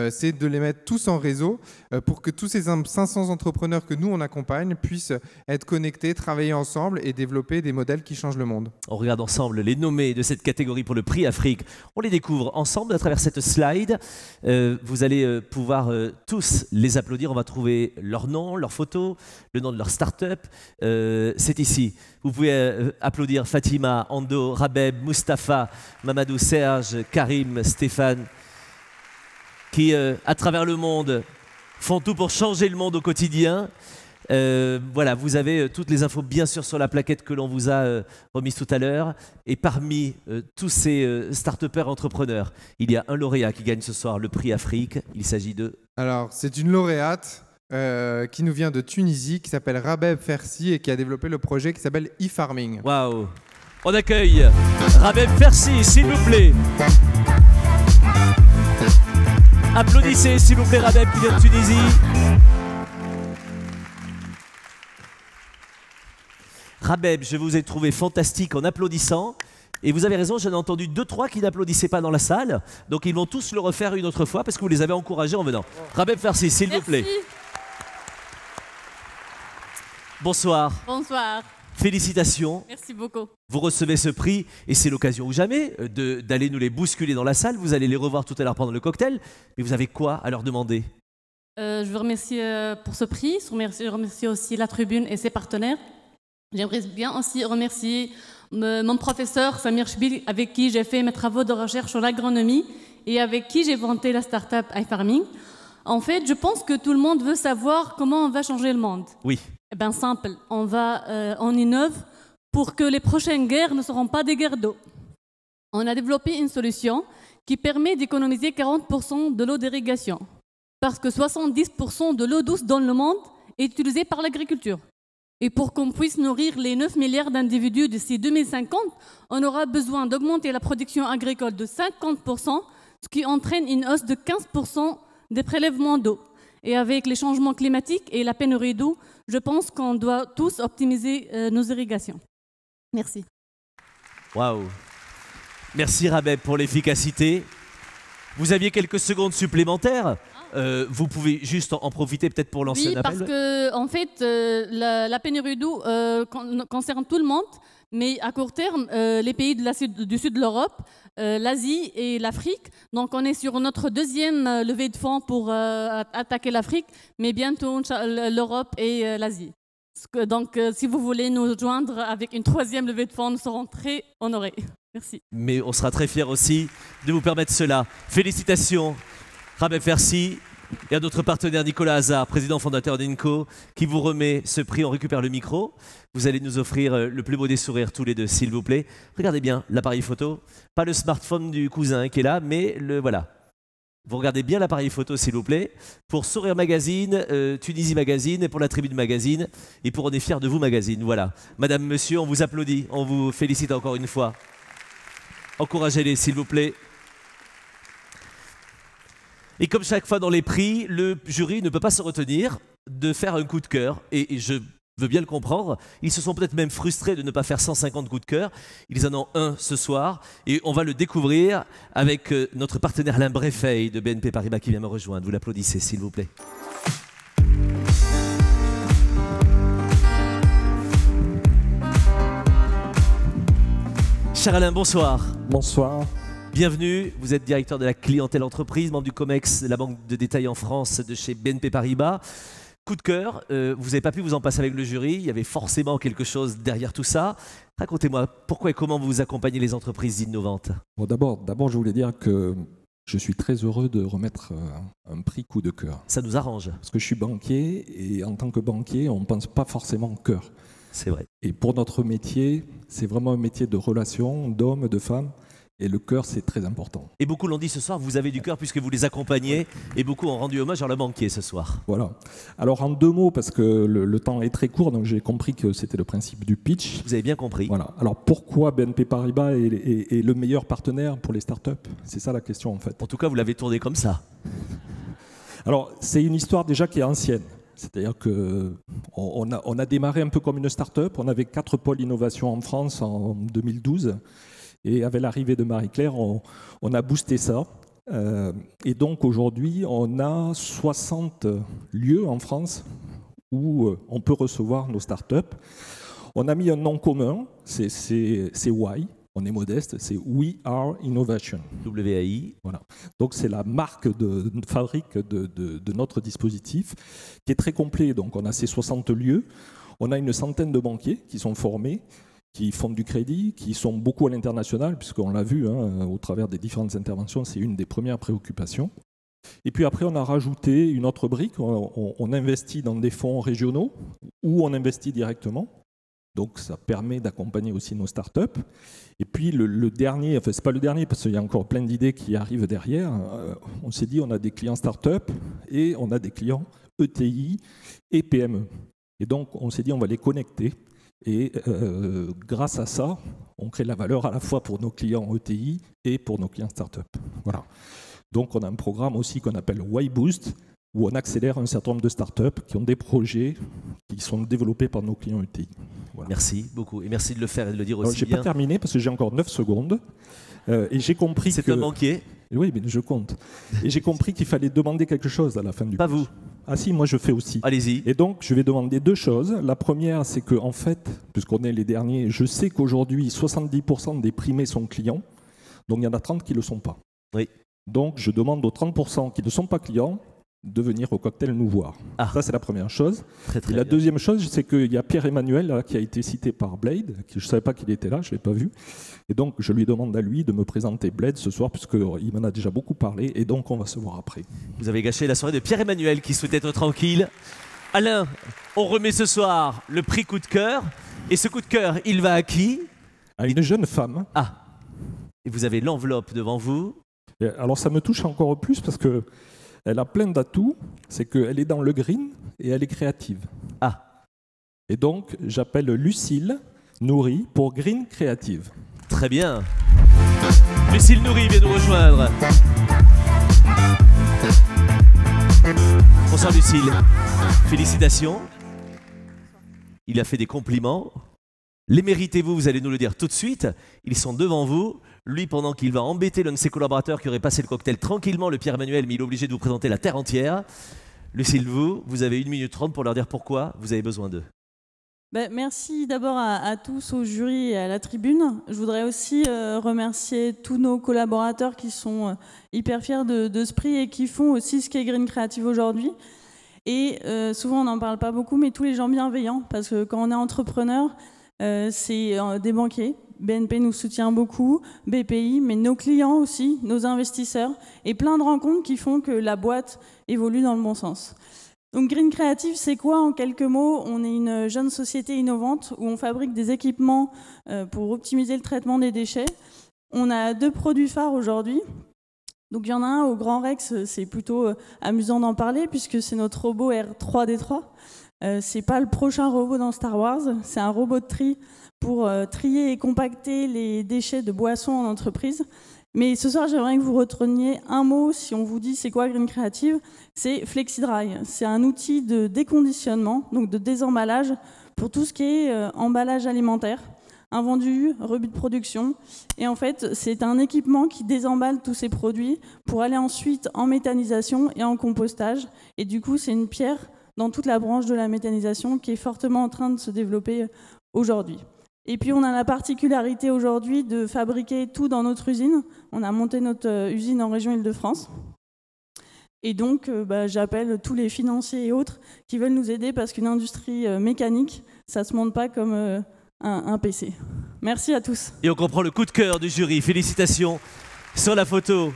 c'est de les mettre tous en réseau pour que tous ces 500 entrepreneurs que nous on accompagne puissent être connectés, travailler ensemble et développer des modèles qui changent le monde. On regarde ensemble les nommés de cette catégorie pour le prix Afrique. On les découvre ensemble à travers cette slide. Vous allez pouvoir tous les applaudir. On va trouver leur nom, leur photo, le nom de leur start-up. C'est ici. Vous pouvez applaudir Fatima, Ando, Rabeb, Mustapha, Mamadou, Serge, Karim, Stéphane, qui à travers le monde font tout pour changer le monde au quotidien. Voilà, vous avez toutes les infos bien sûr sur la plaquette que l'on vous a remise tout à l'heure. Et parmi tous ces start-upers entrepreneurs, il y a un lauréat qui gagne ce soir le prix Afrique. Il s'agit de... Alors, c'est une lauréate qui nous vient de Tunisie, qui s'appelle Rabeb Fersi et qui a développé le projet qui s'appelle e-farming. Waouh! On accueille Rabeb Fersi, s'il vous plaît. Applaudissez, s'il vous plaît, Rabeb qui vient de Tunisie. Rabeb, je vous ai trouvé fantastique en applaudissant. Et vous avez raison, j'en ai entendu 2-3 qui n'applaudissaient pas dans la salle. Donc ils vont tous le refaire une autre fois parce que vous les avez encouragés en venant. Rabeb Fersi, s'il vous plaît. Bonsoir. Bonsoir. Félicitations. Merci beaucoup. Vous recevez ce prix et c'est l'occasion ou jamais d'aller nous les bousculer dans la salle. Vous allez les revoir tout à l'heure pendant le cocktail. Mais vous avez quoi à leur demander? Je vous remercie pour ce prix. Je remercie aussi la Tribune et ses partenaires. J'aimerais bien aussi remercier mon professeur Samir Chbil, avec qui j'ai fait mes travaux de recherche sur l'agronomie et avec qui j'ai inventé la start-up iFarming. En fait, je pense que tout le monde veut savoir comment on va changer le monde. Oui. Eh bien, simple. On innove pour que les prochaines guerres ne seront pas des guerres d'eau. On a développé une solution qui permet d'économiser 40% de l'eau d'irrigation. Parce que 70% de l'eau douce dans le monde est utilisée par l'agriculture. Et pour qu'on puisse nourrir les 9 milliards d'individus d'ici 2050, on aura besoin d'augmenter la production agricole de 50%, ce qui entraîne une hausse de 15% des prélèvements d'eau. Et avec les changements climatiques et la pénurie d'eau, je pense qu'on doit tous optimiser nos irrigations. Merci. Waouh. Merci Rabeb pour l'efficacité. Vous aviez quelques secondes supplémentaires. Vous pouvez juste en profiter peut-être pour lancer un appel. Oui, parce que en fait, la pénurie d'eau concerne tout le monde, mais à court terme, les pays du sud de l'Europe, l'Asie et l'Afrique. Donc on est sur notre deuxième levée de fonds pour attaquer l'Afrique, mais bientôt l'Europe et l'Asie. Donc si vous voulez nous joindre avec une troisième levée de fonds, nous serons très honorés. Merci. Mais on sera très fiers aussi de vous permettre cela. Félicitations. Rabeb Fersi et à notre partenaire Nicolas Hazard, président fondateur d'Inco, qui vous remet ce prix. On récupère le micro. Vous allez nous offrir le plus beau des sourires tous les deux, s'il vous plaît. Regardez bien l'appareil photo. Pas le smartphone du cousin qui est là, mais voilà. Vous regardez bien l'appareil photo, s'il vous plaît. Pour Sourire Magazine, Tunisie Magazine et pour la Tribune Magazine et pour On est fiers de vous Magazine. Voilà. Madame, monsieur, on vous applaudit. On vous félicite encore une fois. Encouragez-les, s'il vous plaît. Et comme chaque fois dans les prix, le jury ne peut pas se retenir de faire un coup de cœur. Et je veux bien le comprendre. Ils se sont peut-être même frustrés de ne pas faire 150 coups de cœur. Ils en ont un ce soir. Et on va le découvrir avec notre partenaire Alain Breffey de BNP Paribas qui vient me rejoindre. Vous l'applaudissez, s'il vous plaît. Cher Alain, bonsoir. Bonsoir. Bienvenue, vous êtes directeur de la clientèle entreprise, membre du COMEX, la banque de détail en France de chez BNP Paribas. Coup de cœur, vous n'avez pas pu vous en passer avec le jury, il y avait forcément quelque chose derrière tout ça. Racontez-moi, pourquoi et comment vous accompagnez les entreprises innovantes? Bon, d'abord, je voulais dire que je suis très heureux de remettre un prix coup de cœur. Ça nous arrange. Parce que je suis banquier et en tant que banquier, on ne pense pas forcément cœur. C'est vrai. Et pour notre métier, c'est vraiment un métier de relations, d'hommes, de femmes. Et le cœur, c'est très important. Et beaucoup l'ont dit ce soir, vous avez du cœur puisque vous les accompagnez. Et beaucoup ont rendu hommage à leur banquier ce soir. Voilà. Alors en 2 mots, parce que le temps est très court, donc j'ai compris que c'était le principe du pitch. Vous avez bien compris. Voilà. Alors pourquoi BNP Paribas est le meilleur partenaire pour les startups? C'est ça la question en fait. En tout cas, vous l'avez tourné comme ça. Alors c'est une histoire déjà qui est ancienne. C'est-à-dire qu'on a démarré un peu comme une start-up. On avait 4 pôles innovation en France en 2012. Et avec l'arrivée de Marie-Claire, on a boosté ça. Et donc aujourd'hui, on a 60 lieux en France où on peut recevoir nos startups. On a mis un nom commun, c'est WAI. On est modeste, c'est We Are Innovation. WAI. Voilà. Donc c'est la marque de fabrique de notre dispositif qui est très complet. Donc on a ces 60 lieux. On a une centaine de banquiers qui sont formés, qui font du crédit, qui sont beaucoup à l'international, puisqu'on l'a vu au travers des différentes interventions, c'est une des premières préoccupations. Et puis après, on a rajouté une autre brique, on investit dans des fonds régionaux ou on investit directement. Donc ça permet d'accompagner aussi nos startups. Et puis le dernier, enfin c'est pas le dernier, parce qu'il y a encore plein d'idées qui arrivent derrière, on s'est dit on a des clients startups et on a des clients ETI et PME. Et donc on s'est dit on va les connecter. Et grâce à ça, on crée de la valeur à la fois pour nos clients ETI et pour nos clients start-up. Voilà. Donc on a un programme aussi qu'on appelle Y Boost, où on accélère un certain nombre de start-up qui ont des projets qui sont développés par nos clients ETI. Voilà. Merci beaucoup. Et merci de le faire et de le dire aussi bien. Je n'ai pas terminé parce que j'ai encore 9 secondes. Et j'ai compris que... C'est un banquier. Oui, mais je compte. Et j'ai compris qu'il fallait demander quelque chose à la fin du Pas vous. Ah si, moi je fais aussi. Allez-y. Et donc je vais demander 2 choses. La première, c'est qu'en fait, puisqu'on est les derniers, je sais qu'aujourd'hui 70% des primés sont clients, donc il y en a 30 qui ne le sont pas. Oui. Donc je demande aux 30% qui ne sont pas clients de venir au cocktail nous voir. Ah. Ça c'est la première chose. Très, très et la bien. deuxième chose, c'est qu'il y a Pierre-Emmanuel là, qui a été cité par Blade, je ne savais pas qu'il était là, je ne l'ai pas vu. Et donc je lui demande à lui de me présenter Blade ce soir, puisqu'il m'en a déjà beaucoup parlé, et donc on va se voir après. Vous avez gâché la soirée de Pierre-Emmanuel qui souhaitait être tranquille. Alain, on remet ce soir le prix coup de cœur. Et ce coup de cœur, il va à qui? À une jeune femme. Ah. Et vous avez l'enveloppe devant vous. Et alors ça me touche encore plus parce que elle a plein d'atouts, c'est qu'elle est dans le green et elle est créative. Ah. Et donc, j'appelle Lucille Nourri pour Green Créative. Très bien. Lucille Nourri vient nous rejoindre. Bonsoir Lucille. Félicitations. Il a fait des compliments. Les méritez-vous, vous allez nous le dire tout de suite. Ils sont devant vous. Lui, pendant qu'il va embêter l'un de ses collaborateurs qui aurait passé le cocktail tranquillement, le Pierre-Emmanuel, mais il est obligé de vous présenter la terre entière. Lucille, vous avez 1 minute 30 pour leur dire pourquoi vous avez besoin d'eux. Merci d'abord à tous, au jury et à la tribune. Je voudrais aussi remercier tous nos collaborateurs qui sont hyper fiers de ce prix et qui font aussi ce qu'est Green Creative aujourd'hui. Et souvent, on n'en parle pas beaucoup, mais tous les gens bienveillants, parce que quand on est entrepreneur, c'est des banquiers. BNP nous soutient beaucoup, BPI, mais nos clients aussi, nos investisseurs, et plein de rencontres qui font que la boîte évolue dans le bon sens. Donc Green Creative, c'est quoi en quelques mots? On est une jeune société innovante où on fabrique des équipements pour optimiser le traitement des déchets. On a 2 produits phares aujourd'hui. Donc il y en a un au Grand Rex, c'est plutôt amusant d'en parler puisque c'est notre robot R3D3. C'est pas le prochain robot dans Star Wars, c'est un robot de tri pour trier et compacter les déchets de boissons en entreprise. Mais ce soir, j'aimerais que vous reteniez un mot, si on vous dit c'est quoi Green Creative, c'est FlexiDry. C'est un outil de déconditionnement, donc de désemballage, pour tout ce qui est emballage alimentaire, invendus, rebut de production. Et en fait, c'est un équipement qui désemballe tous ces produits pour aller ensuite en méthanisation et en compostage. Et du coup, c'est une pierre dans toute la branche de la méthanisation qui est fortement en train de se développer aujourd'hui. Et puis on a la particularité aujourd'hui de fabriquer tout dans notre usine. On a monté notre usine en région Île-de-France. Et donc j'appelle tous les financiers et autres qui veulent nous aider parce qu'une industrie mécanique, ça ne se monte pas comme un PC. Merci à tous. Et on comprend le coup de cœur du jury. Félicitations sur la photo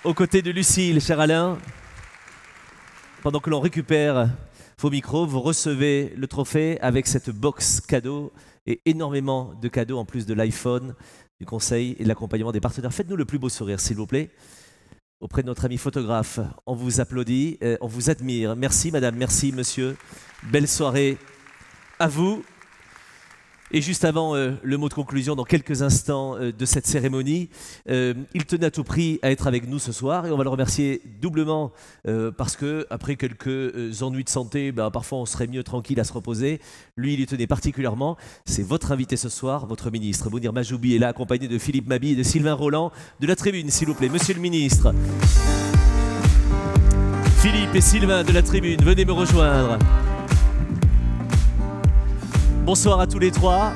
aux côtés de Lucille, cher Alain. Pendant que l'on récupère vos micros, vous recevez le trophée avec cette box cadeau et énormément de cadeaux en plus de l'iPhone, du conseil et de l'accompagnement des partenaires. Faites-nous le plus beau sourire, s'il vous plaît, auprès de notre ami photographe. On vous applaudit, on vous admire. Merci madame, merci monsieur. Belle soirée à vous. Et juste avant le mot de conclusion, dans quelques instants de cette cérémonie, il tenait à tout prix à être avec nous ce soir et on va le remercier doublement parce que après quelques ennuis de santé, parfois on serait mieux tranquille à se reposer. Lui, il y tenait particulièrement. C'est votre invité ce soir, votre ministre. Mounir Majoubi est là, accompagné de Philippe Mabi et de Sylvain Roland de la tribune, s'il vous plaît. Monsieur le ministre. Philippe et Sylvain de la tribune, venez me rejoindre. Bonsoir à tous les trois.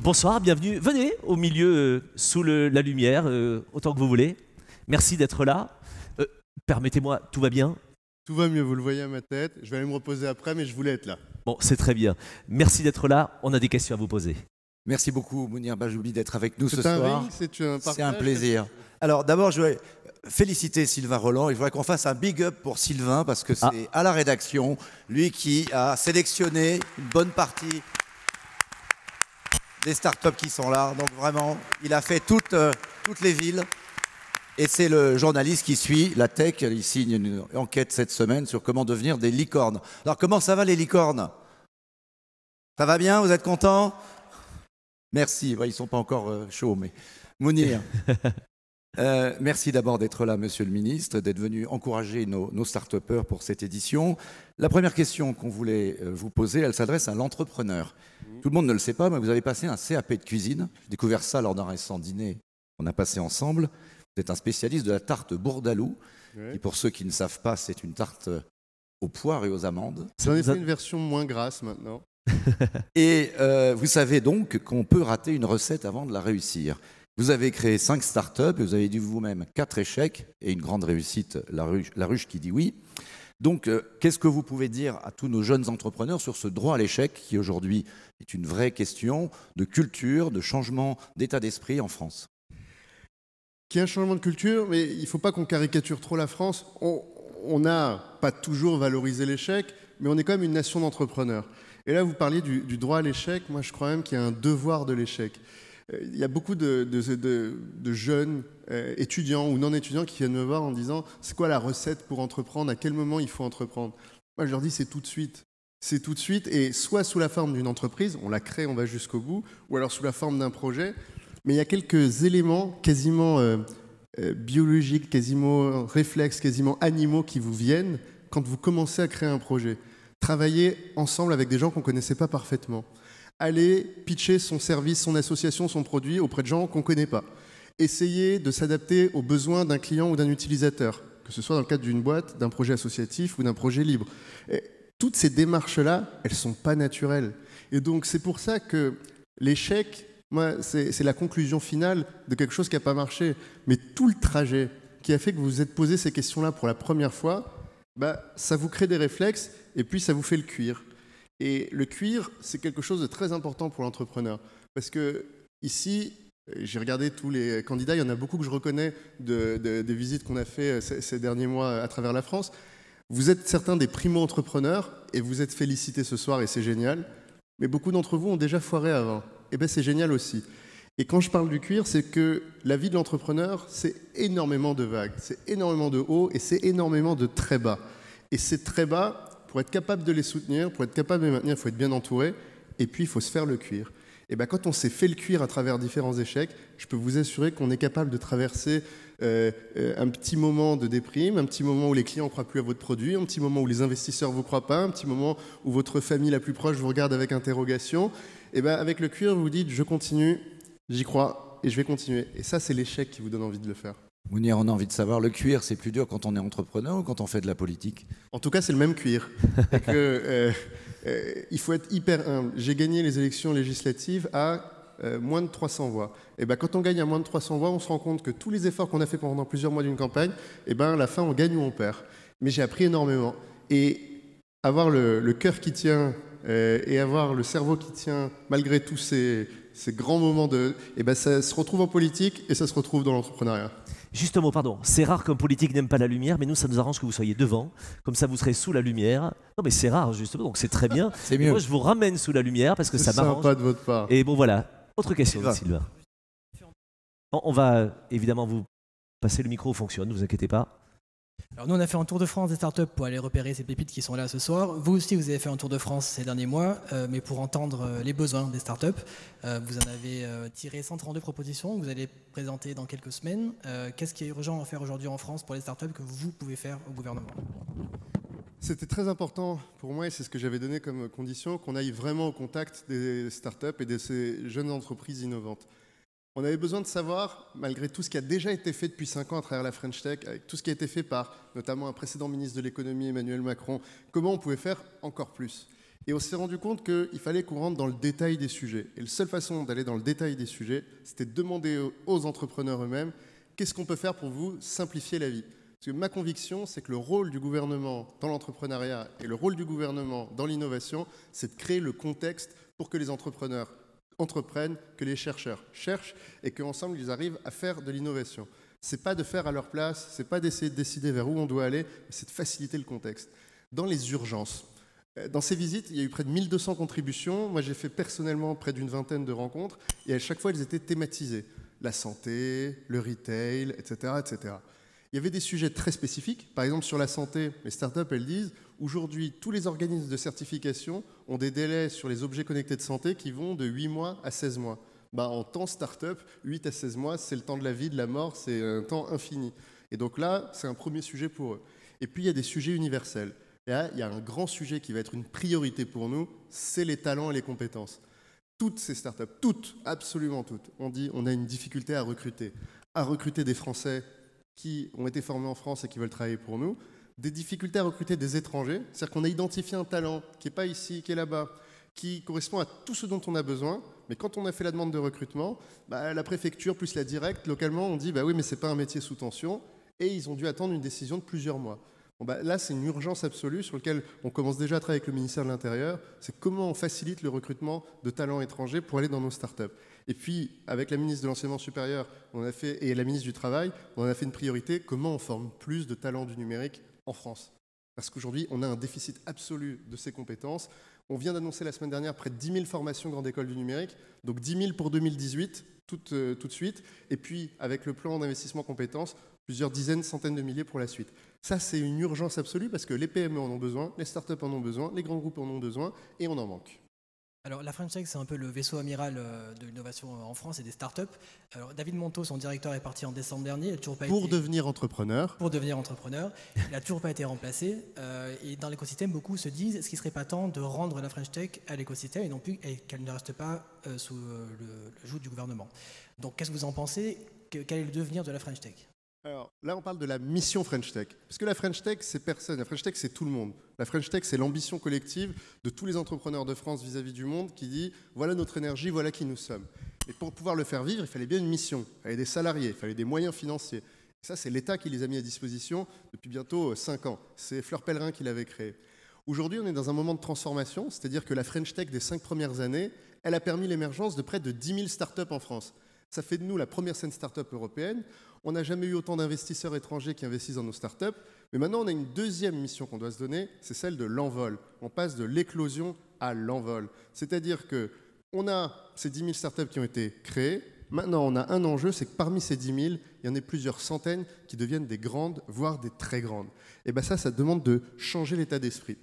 Bonsoir, bienvenue. Venez au milieu, sous la lumière, autant que vous voulez. Merci d'être là. Permettez-moi, tout va bien? Tout va mieux, vous le voyez à ma tête. Je vais aller me reposer après, mais je voulais être là. Bon, c'est très bien. Merci d'être là. On a des questions à vous poser. Merci beaucoup, Mounir Majoubi, d'être avec nous ce soir. C'est un plaisir. Alors d'abord, je vais féliciter Sylvain Roland. Il faudrait qu'on fasse un big up pour Sylvain parce que c'est à la rédaction, lui qui a sélectionné une bonne partie des startups qui sont là. Donc vraiment, il a fait toutes les villes. Et c'est le journaliste qui suit la tech. Il signe une enquête cette semaine sur comment devenir des licornes. Alors comment ça va les licornes? Ça va bien? Vous êtes contents? Merci. Ils ne sont pas encore chauds, mais Mounir. Merci d'abord d'être là, monsieur le ministre, d'être venu encourager nos start-upers pour cette édition. La première question qu'on voulait vous poser, elle s'adresse à l'entrepreneur. Tout le monde ne le sait pas, mais vous avez passé un CAP de cuisine. J'ai découvert ça lors d'un récent dîner qu'on a passé ensemble. Vous êtes un spécialiste de la tarte bourdaloue. Ouais. Et pour ceux qui ne savent pas, c'est une tarte aux poires et aux amandes. J'en ai fait une version moins grasse maintenant. Et vous savez donc qu'on peut rater une recette avant de la réussir. Vous avez créé 5 startups et vous avez dit vous-même 4 échecs et une grande réussite, la ruche qui dit oui. Donc, qu'est-ce que vous pouvez dire à tous nos jeunes entrepreneurs sur ce droit à l'échec qui aujourd'hui est une vraie question de culture, de changement d'état d'esprit en France? Qu'il y ait un changement de culture, mais il ne faut pas qu'on caricature trop la France. On n'a pas toujours valorisé l'échec, mais on est quand même une nation d'entrepreneurs. Et là, vous parliez du droit à l'échec. Moi, je crois même qu'il y a un devoir de l'échec. Il y a beaucoup de jeunes étudiants ou non étudiants qui viennent me voir en disant « C'est quoi la recette pour entreprendre? À quel moment il faut entreprendre ?» Moi, je leur dis « C'est tout de suite. » C'est tout de suite, et soit sous la forme d'une entreprise, on la crée, on va jusqu'au bout, ou alors sous la forme d'un projet. Mais il y a quelques éléments quasiment biologiques, quasiment réflexes, quasiment animaux qui vous viennent quand vous commencez à créer un projet. Travailler ensemble avec des gens qu'on ne connaissait pas parfaitement. Aller pitcher son service, son association, son produit auprès de gens qu'on ne connaît pas. Essayer de s'adapter aux besoins d'un client ou d'un utilisateur, que ce soit dans le cadre d'une boîte, d'un projet associatif ou d'un projet libre. Et toutes ces démarches-là, elles ne sont pas naturelles. Et donc c'est pour ça que l'échec, moi, c'est la conclusion finale de quelque chose qui n'a pas marché. Mais tout le trajet qui a fait que vous vous êtes posé ces questions-là pour la première fois, ça vous crée des réflexes et puis ça vous fait le cuir. Et le cuir, c'est quelque chose de très important pour l'entrepreneur. Parce que ici, j'ai regardé tous les candidats, il y en a beaucoup que je reconnais des visites qu'on a fait ces derniers mois à travers la France. Vous êtes certains des primo-entrepreneurs et vous êtes félicités ce soir et c'est génial. Mais beaucoup d'entre vous ont déjà foiré avant. Et bien c'est génial aussi. Et quand je parle du cuir, c'est que la vie de l'entrepreneur, c'est énormément de vagues, c'est énormément de hauts et c'est énormément de très bas. Et ces très bas, pour être capable de les soutenir, pour être capable de les maintenir, il faut être bien entouré et puis il faut se faire le cuir. Et bien quand on s'est fait le cuir à travers différents échecs, je peux vous assurer qu'on est capable de traverser un petit moment de déprime, un petit moment où les clients ne croient plus à votre produit, un petit moment où les investisseurs ne vous croient pas, un petit moment où votre famille la plus proche vous regarde avec interrogation. Et bien avec le cuir, vous vous dites « je continue, j'y crois et je vais continuer ». Et ça, c'est l'échec qui vous donne envie de le faire. Mounir, on a envie de savoir, le cuir, c'est plus dur quand on est entrepreneur ou quand on fait de la politique? En tout cas, c'est le même cuir. Il faut être hyper humble. J'ai gagné les élections législatives à moins de 300 voix. Et ben, quand on gagne à moins de 300 voix, on se rend compte que tous les efforts qu'on a fait pendant plusieurs mois d'une campagne, et ben, à la fin, on gagne ou on perd. Mais j'ai appris énormément. Et avoir le cœur qui tient et avoir le cerveau qui tient, malgré tous ces grands moments et ben, ça se retrouve en politique et ça se retrouve dans l'entrepreneuriat. Juste un mot, pardon. C'est rare qu'un politique n'aime pas la lumière, mais nous, ça nous arrange que vous soyez devant. Comme ça, vous serez sous la lumière. Non, mais c'est rare, justement, donc c'est très bien. C'est mieux. Moi, je vous ramène sous la lumière parce que ça m'arrange. Sympa de votre part. Et bon, voilà. Autre question, Sylvain. On va évidemment vous passer le micro, fonctionne, ne vous inquiétez pas. Alors nous, on a fait un tour de France des startups pour aller repérer ces pépites qui sont là ce soir. Vous aussi, vous avez fait un tour de France ces derniers mois, mais pour entendre les besoins des startups. Vous en avez tiré 132 propositions que vous allez présenter dans quelques semaines. Qu'est-ce qui est urgent à faire aujourd'hui en France pour les startups que vous pouvez faire au gouvernement? C'était très important pour moi, et c'est ce que j'avais donné comme condition, qu'on aille vraiment au contact des startups et de ces jeunes entreprises innovantes. On avait besoin de savoir, malgré tout ce qui a déjà été fait depuis 5 ans à travers la French Tech, avec tout ce qui a été fait par notamment un précédent ministre de l'économie, Emmanuel Macron, comment on pouvait faire encore plus. Et on s'est rendu compte qu'il fallait qu'on rentre dans le détail des sujets. Et la seule façon d'aller dans le détail des sujets, c'était de demander aux entrepreneurs eux-mêmes, qu'est-ce qu'on peut faire pour vous simplifier la vie? Parce que ma conviction, c'est que le rôle du gouvernement dans l'entrepreneuriat et le rôle du gouvernement dans l'innovation, c'est de créer le contexte pour que les entrepreneurs entreprennent, que les chercheurs cherchent et qu'ensemble ils arrivent à faire de l'innovation. C'est pas de faire à leur place, c'est pas d'essayer de décider vers où on doit aller, c'est de faciliter le contexte. Dans les urgences, dans ces visites, il y a eu près de 1200 contributions. Moi, j'ai fait personnellement près d'une vingtaine de rencontres et à chaque fois, elles étaient thématisées. La santé, le retail, etc., etc. Il y avait des sujets très spécifiques. Par exemple, sur la santé, les startups, elles disent aujourd'hui, tous les organismes de certification ont des délais sur les objets connectés de santé qui vont de 8 mois à 16 mois. En temps startup, 8 à 16 mois, c'est le temps de la vie, de la mort, c'est un temps infini. Et donc là, c'est un premier sujet pour eux. Et puis, il y a des sujets universels. Et là, il y a un grand sujet qui va être une priorité pour nous, c'est les talents et les compétences. Toutes ces startups, toutes, absolument toutes, on dit on a une difficulté à recruter des Français qui ont été formés en France et qui veulent travailler pour nous, des difficultés à recruter des étrangers, c'est-à-dire qu'on a identifié un talent qui n'est pas ici, qui est là-bas, qui correspond à tout ce dont on a besoin, mais quand on a fait la demande de recrutement, la préfecture plus la directe, localement, on dit oui, mais ce n'est pas un métier sous tension, et ils ont dû attendre une décision de plusieurs mois. Là, c'est une urgence absolue sur laquelle on commence déjà à travailler avec le ministère de l'Intérieur, c'est comment on facilite le recrutement de talents étrangers pour aller dans nos startups. Et puis, avec la ministre de l'Enseignement supérieur et la ministre du Travail, on a fait une priorité, comment on forme plus de talents du numérique en France. Parce qu'aujourd'hui, on a un déficit absolu de ces compétences. On vient d'annoncer la semaine dernière près de 10 000 formations grandes écoles du numérique, donc 10 000 pour 2018, tout de suite. Et puis, avec le plan d'investissement compétences, plusieurs dizaines, centaines de milliers pour la suite. Ça, c'est une urgence absolue parce que les PME en ont besoin, les startups en ont besoin, les grands groupes en ont besoin et on en manque. Alors, la French Tech, c'est un peu le vaisseau amiral de l'innovation en France et des startups. Alors, David Monteau, son directeur, est parti en décembre dernier. Pour devenir entrepreneur. Pour devenir entrepreneur. Il n'a toujours pas été remplacé. Et dans l'écosystème, beaucoup se disent est-ce qu'il ne serait pas temps de rendre la French Tech à l'écosystème et non plus qu'elle ne reste pas sous le joug du gouvernement. Donc, qu'est-ce que vous en pensez? Quel est le devenir de la French Tech? Alors là, on parle de la mission French Tech. Parce que la French Tech, c'est personne. La French Tech, c'est tout le monde. La French Tech, c'est l'ambition collective de tous les entrepreneurs de France vis-à-vis du monde qui dit voilà notre énergie, voilà qui nous sommes. Et pour pouvoir le faire vivre, il fallait bien une mission. Il fallait des salariés, il fallait des moyens financiers. Et ça, c'est l'État qui les a mis à disposition depuis bientôt 5 ans. C'est Fleur Pellerin qui l'avait créé. Aujourd'hui, on est dans un moment de transformation, c'est-à-dire que la French Tech des 5 premières années, elle a permis l'émergence de près de 10 000 startups en France. Ça fait de nous la première scène start-up européenne. On n'a jamais eu autant d'investisseurs étrangers qui investissent dans nos start-up. Mais maintenant, on a une deuxième mission qu'on doit se donner, c'est celle de l'envol. On passe de l'éclosion à l'envol. C'est-à-dire qu'on a ces 10 000 start-up qui ont été créées. Maintenant, on a un enjeu, c'est que parmi ces 10 000, il y en a plusieurs centaines qui deviennent des grandes, voire des très grandes. Et bien ça demande de changer l'état d'esprit.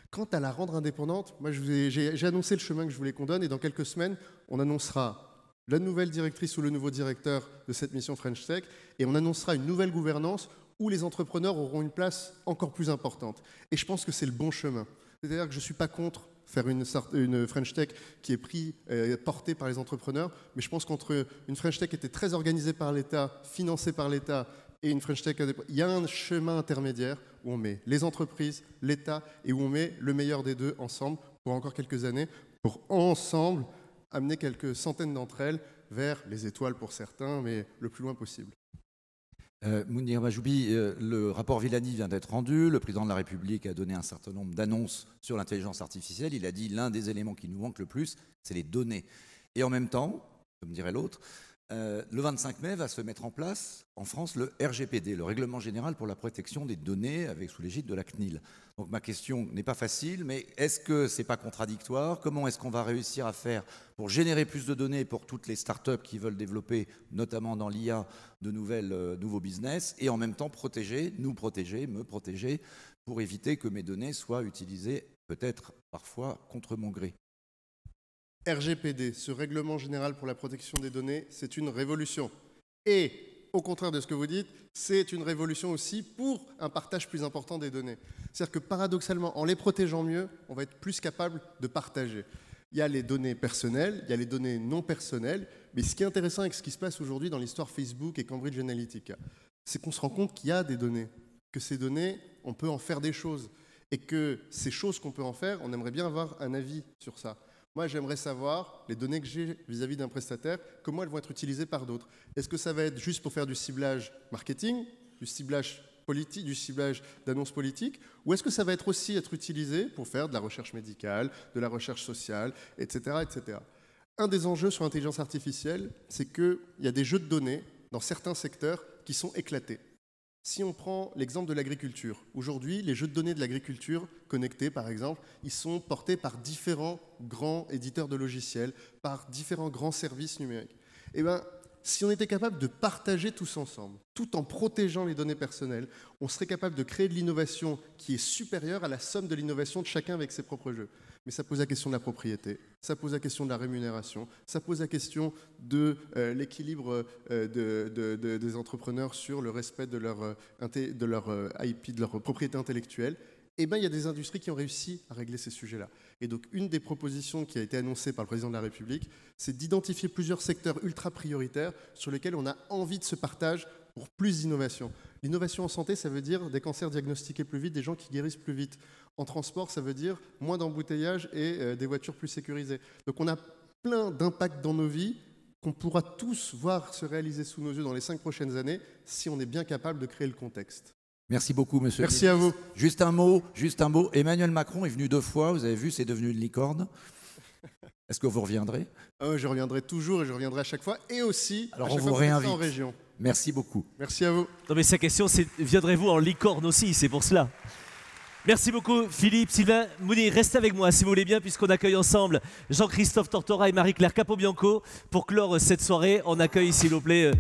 Quant à la rendre indépendante, moi j'ai annoncé le chemin que je voulais qu'on donne et dans quelques semaines, on annoncera la nouvelle directrice ou le nouveau directeur de cette mission French Tech, et on annoncera une nouvelle gouvernance où les entrepreneurs auront une place encore plus importante. Et je pense que c'est le bon chemin. C'est-à-dire que je ne suis pas contre faire une French Tech qui est portée par les entrepreneurs, mais je pense qu'entre une French Tech qui était très organisée par l'État, financée par l'État, et une French Tech indépendante. Il y a un chemin intermédiaire où on met les entreprises, l'État, et où on met le meilleur des deux ensemble pour encore quelques années, pour ensemble amener quelques centaines d'entre elles vers les étoiles pour certains, mais le plus loin possible. Mounir Majoubi, le rapport Villani vient d'être rendu. Le président de la République a donné un certain nombre d'annonces sur l'intelligence artificielle. Il a dit l'un des éléments qui nous manque le plus, c'est les données. Et en même temps, comme dirait l'autre, le 25 mai va se mettre en place en France le RGPD, le Règlement général pour la protection des données, avec sous l'égide de la CNIL. Donc ma question n'est pas facile, mais est-ce que ce n'est pas contradictoire? Comment est-ce qu'on va réussir à faire pour générer plus de données pour toutes les startups qui veulent développer, notamment dans l'IA, de nouveaux business, et en même temps protéger, me protéger, pour éviter que mes données soient utilisées peut-être parfois contre mon gré? RGPD, ce règlement général pour la protection des données, c'est une révolution. Et, au contraire de ce que vous dites, c'est une révolution aussi pour un partage plus important des données. C'est-à-dire que paradoxalement, en les protégeant mieux, on va être plus capable de partager. Il y a les données personnelles, il y a les données non personnelles, mais ce qui est intéressant avec ce qui se passe aujourd'hui dans l'histoire Facebook et Cambridge Analytica, c'est qu'on se rend compte qu'il y a des données, que ces données, on peut en faire des choses, et que ces choses qu'on peut en faire, on aimerait bien avoir un avis sur ça. Moi, j'aimerais savoir, les données que j'ai vis-à-vis d'un prestataire, comment elles vont être utilisées par d'autres. Est-ce que ça va être juste pour faire du ciblage marketing, du ciblage politique, du ciblage d'annonces politiques, ou est-ce que ça va être aussi être utilisé pour faire de la recherche médicale, de la recherche sociale, etc., etc. Un des enjeux sur l'intelligence artificielle, c'est qu'il y a des jeux de données dans certains secteurs qui sont éclatés. Si on prend l'exemple de l'agriculture, aujourd'hui, les jeux de données de l'agriculture connectés, par exemple, ils sont portés par différents grands éditeurs de logiciels, par différents grands services numériques. Eh bien, si on était capable de partager tous ensemble, tout en protégeant les données personnelles, on serait capable de créer de l'innovation qui est supérieure à la somme de l'innovation de chacun avec ses propres jeux. Mais ça pose la question de la propriété, ça pose la question de la rémunération, ça pose la question de l'équilibre des entrepreneurs sur le respect de leur IP, de leur propriété intellectuelle. Eh bien, il y a des industries qui ont réussi à régler ces sujets-là. Et donc, une des propositions qui a été annoncée par le président de la République, c'est d'identifier plusieurs secteurs ultra prioritaires sur lesquels on a envie de ce partage pour plus d'innovation. L'innovation en santé, ça veut dire des cancers diagnostiqués plus vite, des gens qui guérissent plus vite. En transport, ça veut dire moins d'embouteillages et des voitures plus sécurisées. Donc on a plein d'impacts dans nos vies qu'on pourra tous voir se réaliser sous nos yeux dans les 5 prochaines années si on est bien capable de créer le contexte. Merci beaucoup, monsieur. Merci à vous. Juste un mot. Emmanuel Macron est venu 2 fois, vous avez vu, c'est devenu une licorne. Est-ce que vous reviendrez? Je reviendrai toujours et je reviendrai à chaque fois. Et aussi, alors à chaque on vous fois réinvite en région. Merci beaucoup. Merci à vous. Non mais sa question c'est, viendrez-vous en licorne aussi, c'est pour cela. Merci beaucoup Philippe, Sylvain, Mounir, restez avec moi si vous voulez bien puisqu'on accueille ensemble Jean-Christophe Tortora et Marie-Claire Capobianco. Pour clore cette soirée, on accueille s'il vous plaît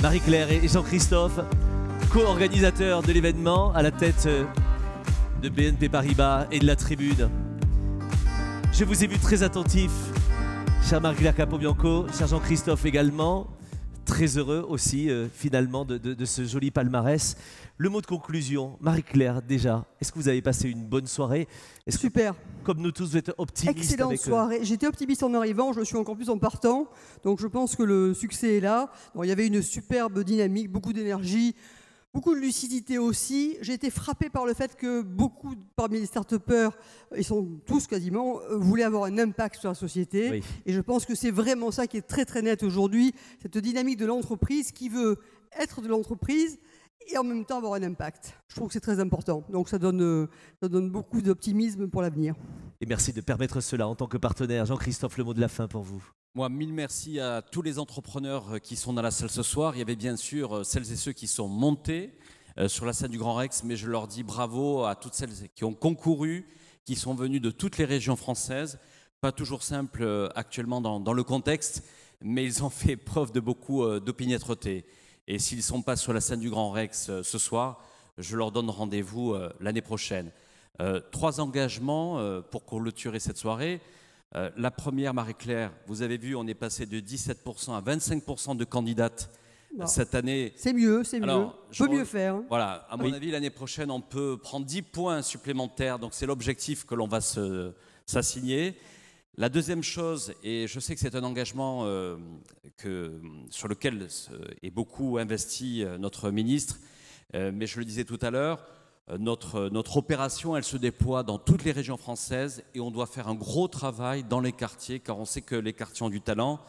Marie-Claire et Jean-Christophe, co-organisateurs de l'événement à la tête de BNP Paribas et de la Tribune. Je vous ai vu très attentif, cher Marie-Claire Capobianco, cher Jean-Christophe également. Très heureux aussi finalement de ce joli palmarès. Le mot de conclusion, Marie-Claire déjà, est-ce que vous avez passé une bonne soirée? Super. Comme nous tous, vous êtes optimistes? Excellente soirée. J'étais optimiste en arrivant, je le suis encore plus en partant. Donc je pense que le succès est là. Donc, il y avait une superbe dynamique, beaucoup d'énergie, beaucoup de lucidité aussi. J'ai été frappée par le fait que beaucoup parmi les start-upers, ils sont tous quasiment, voulaient avoir un impact sur la société. Oui. Et je pense que c'est vraiment ça qui est très très net aujourd'hui, cette dynamique de l'entreprise qui veut être de l'entreprise et en même temps avoir un impact. Je trouve que c'est très important. Donc ça donne beaucoup d'optimisme pour l'avenir. Et merci de permettre cela en tant que partenaire. Jean-Christophe, le mot de la fin pour vous. Moi, mille merci à tous les entrepreneurs qui sont dans la salle ce soir. Il y avait bien sûr celles et ceux qui sont montés sur la scène du Grand Rex, mais je leur dis bravo à toutes celles qui ont concouru, qui sont venues de toutes les régions françaises. Pas toujours simple actuellement dans le contexte, mais ils ont fait preuve de beaucoup d'opiniâtreté. Et s'ils ne sont pas sur la scène du Grand Rex ce soir, je leur donne rendez-vous l'année prochaine. 3 engagements pour clôturer cette soirée. La première, Marie-Claire, vous avez vu, on est passé de 17% à 25% de candidates cette année. C'est mieux, c'est mieux. On peut mieux faire. Hein. Voilà, à mon avis, l'année prochaine, on peut prendre 10 points supplémentaires. Donc c'est l'objectif que l'on va s'assigner. La deuxième chose, et je sais que c'est un engagement sur lequel est beaucoup investi notre ministre, mais je le disais tout à l'heure, notre opération, elle se déploie dans toutes les régions françaises et on doit faire un gros travail dans les quartiers, car on sait que les quartiers ont du talent.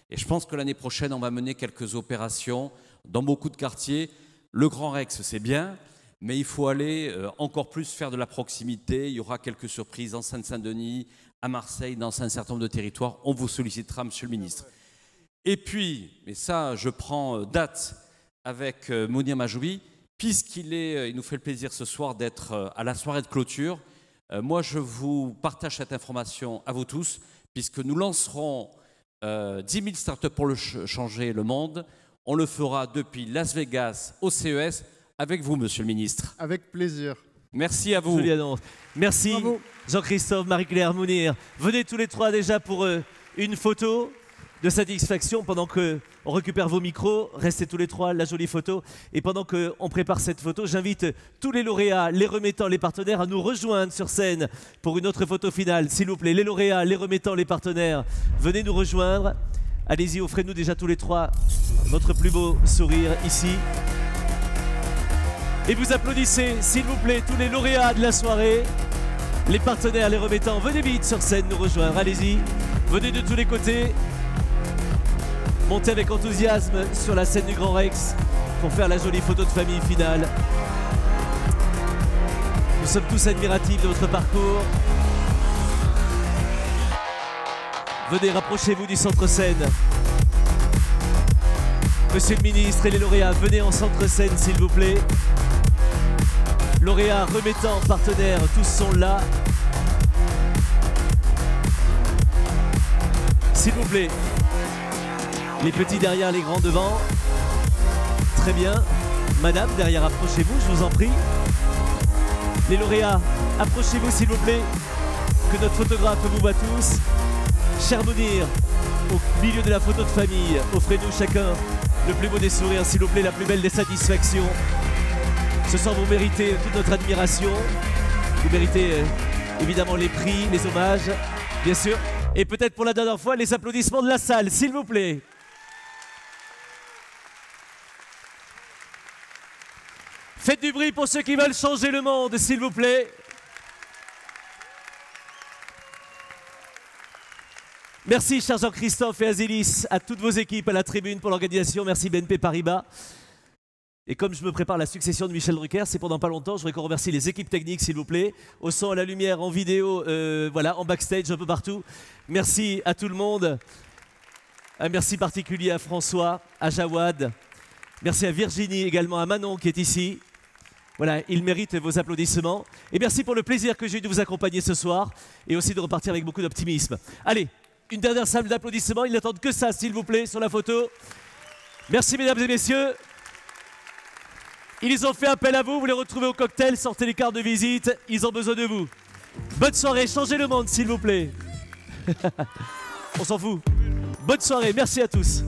Et je pense que l'année prochaine, on va mener quelques opérations dans beaucoup de quartiers. Le Grand Rex, c'est bien, mais il faut aller encore plus faire de la proximité. Il y aura quelques surprises en Seine-Saint-Denis, à Marseille, dans un certain nombre de territoires. On vous sollicitera, Monsieur le ministre. Et puis, mais ça, je prends date avec Mounir Majoubi, puisqu'il nous fait le plaisir ce soir d'être à la soirée de clôture. Moi, je vous partage cette information à vous tous, puisque nous lancerons 10 000 startups pour changer le monde. On le fera depuis Las Vegas au CES avec vous, Monsieur le ministre. Avec plaisir. Merci à vous. Jolie annonce. Merci Jean-Christophe, Marie-Claire, Mounir. Venez tous les trois déjà pour une photo de satisfaction pendant qu'on récupère vos micros. Restez tous les trois, la jolie photo. Et pendant qu'on prépare cette photo, j'invite tous les lauréats, les remettants, les partenaires à nous rejoindre sur scène pour une autre photo finale. S'il vous plaît, les lauréats, les remettants, les partenaires, venez nous rejoindre. Allez-y, offrez-nous déjà tous les trois votre plus beau sourire ici. Et vous applaudissez, s'il vous plaît, tous les lauréats de la soirée, les partenaires, les remettants. Venez vite sur scène nous rejoindre, allez-y. Venez de tous les côtés. Montez avec enthousiasme sur la scène du Grand Rex pour faire la jolie photo de famille finale. Nous sommes tous admiratifs de votre parcours. Venez, rapprochez-vous du centre-scène. Monsieur le ministre et les lauréats, venez en centre-scène, s'il vous plaît. Lauréats, remettants, partenaires, tous sont là. S'il vous plaît. Les petits derrière, les grands devant. Très bien. Madame, derrière, approchez-vous, je vous en prie. Les lauréats, approchez-vous, s'il vous plaît. Que notre photographe vous voit tous. Cher Mounir, au milieu de la photo de famille, offrez-nous chacun le plus beau des sourires, s'il vous plaît, la plus belle des satisfactions. Ce soir, vous méritez toute notre admiration. Vous méritez évidemment les prix, les hommages, bien sûr. Et peut-être pour la dernière fois, les applaudissements de la salle, s'il vous plaît. Faites du bruit pour ceux qui veulent changer le monde, s'il vous plaît. Merci, cher Jean-Christophe et Azélis, à toutes vos équipes, à la tribune pour l'organisation. Merci BNP Paribas. Et comme je me prépare la succession de Michel Drucker, c'est pendant pas longtemps, je voudrais qu'on remercie les équipes techniques, s'il vous plaît, au son, à la lumière, en vidéo, voilà, en backstage, un peu partout. Merci à tout le monde. Un merci particulier à François, à Jawad. Merci à Virginie, également à Manon qui est ici. Voilà, il mérite vos applaudissements. Et merci pour le plaisir que j'ai eu de vous accompagner ce soir et aussi de repartir avec beaucoup d'optimisme. Allez, une dernière salle d'applaudissements. Ils n'attendent que ça, s'il vous plaît, sur la photo. Merci, mesdames et messieurs. Ils ont fait appel à vous. Vous les retrouvez au cocktail. Sortez les cartes de visite. Ils ont besoin de vous. Bonne soirée. Changez le monde, s'il vous plaît. On s'en fout. Bonne soirée. Merci à tous.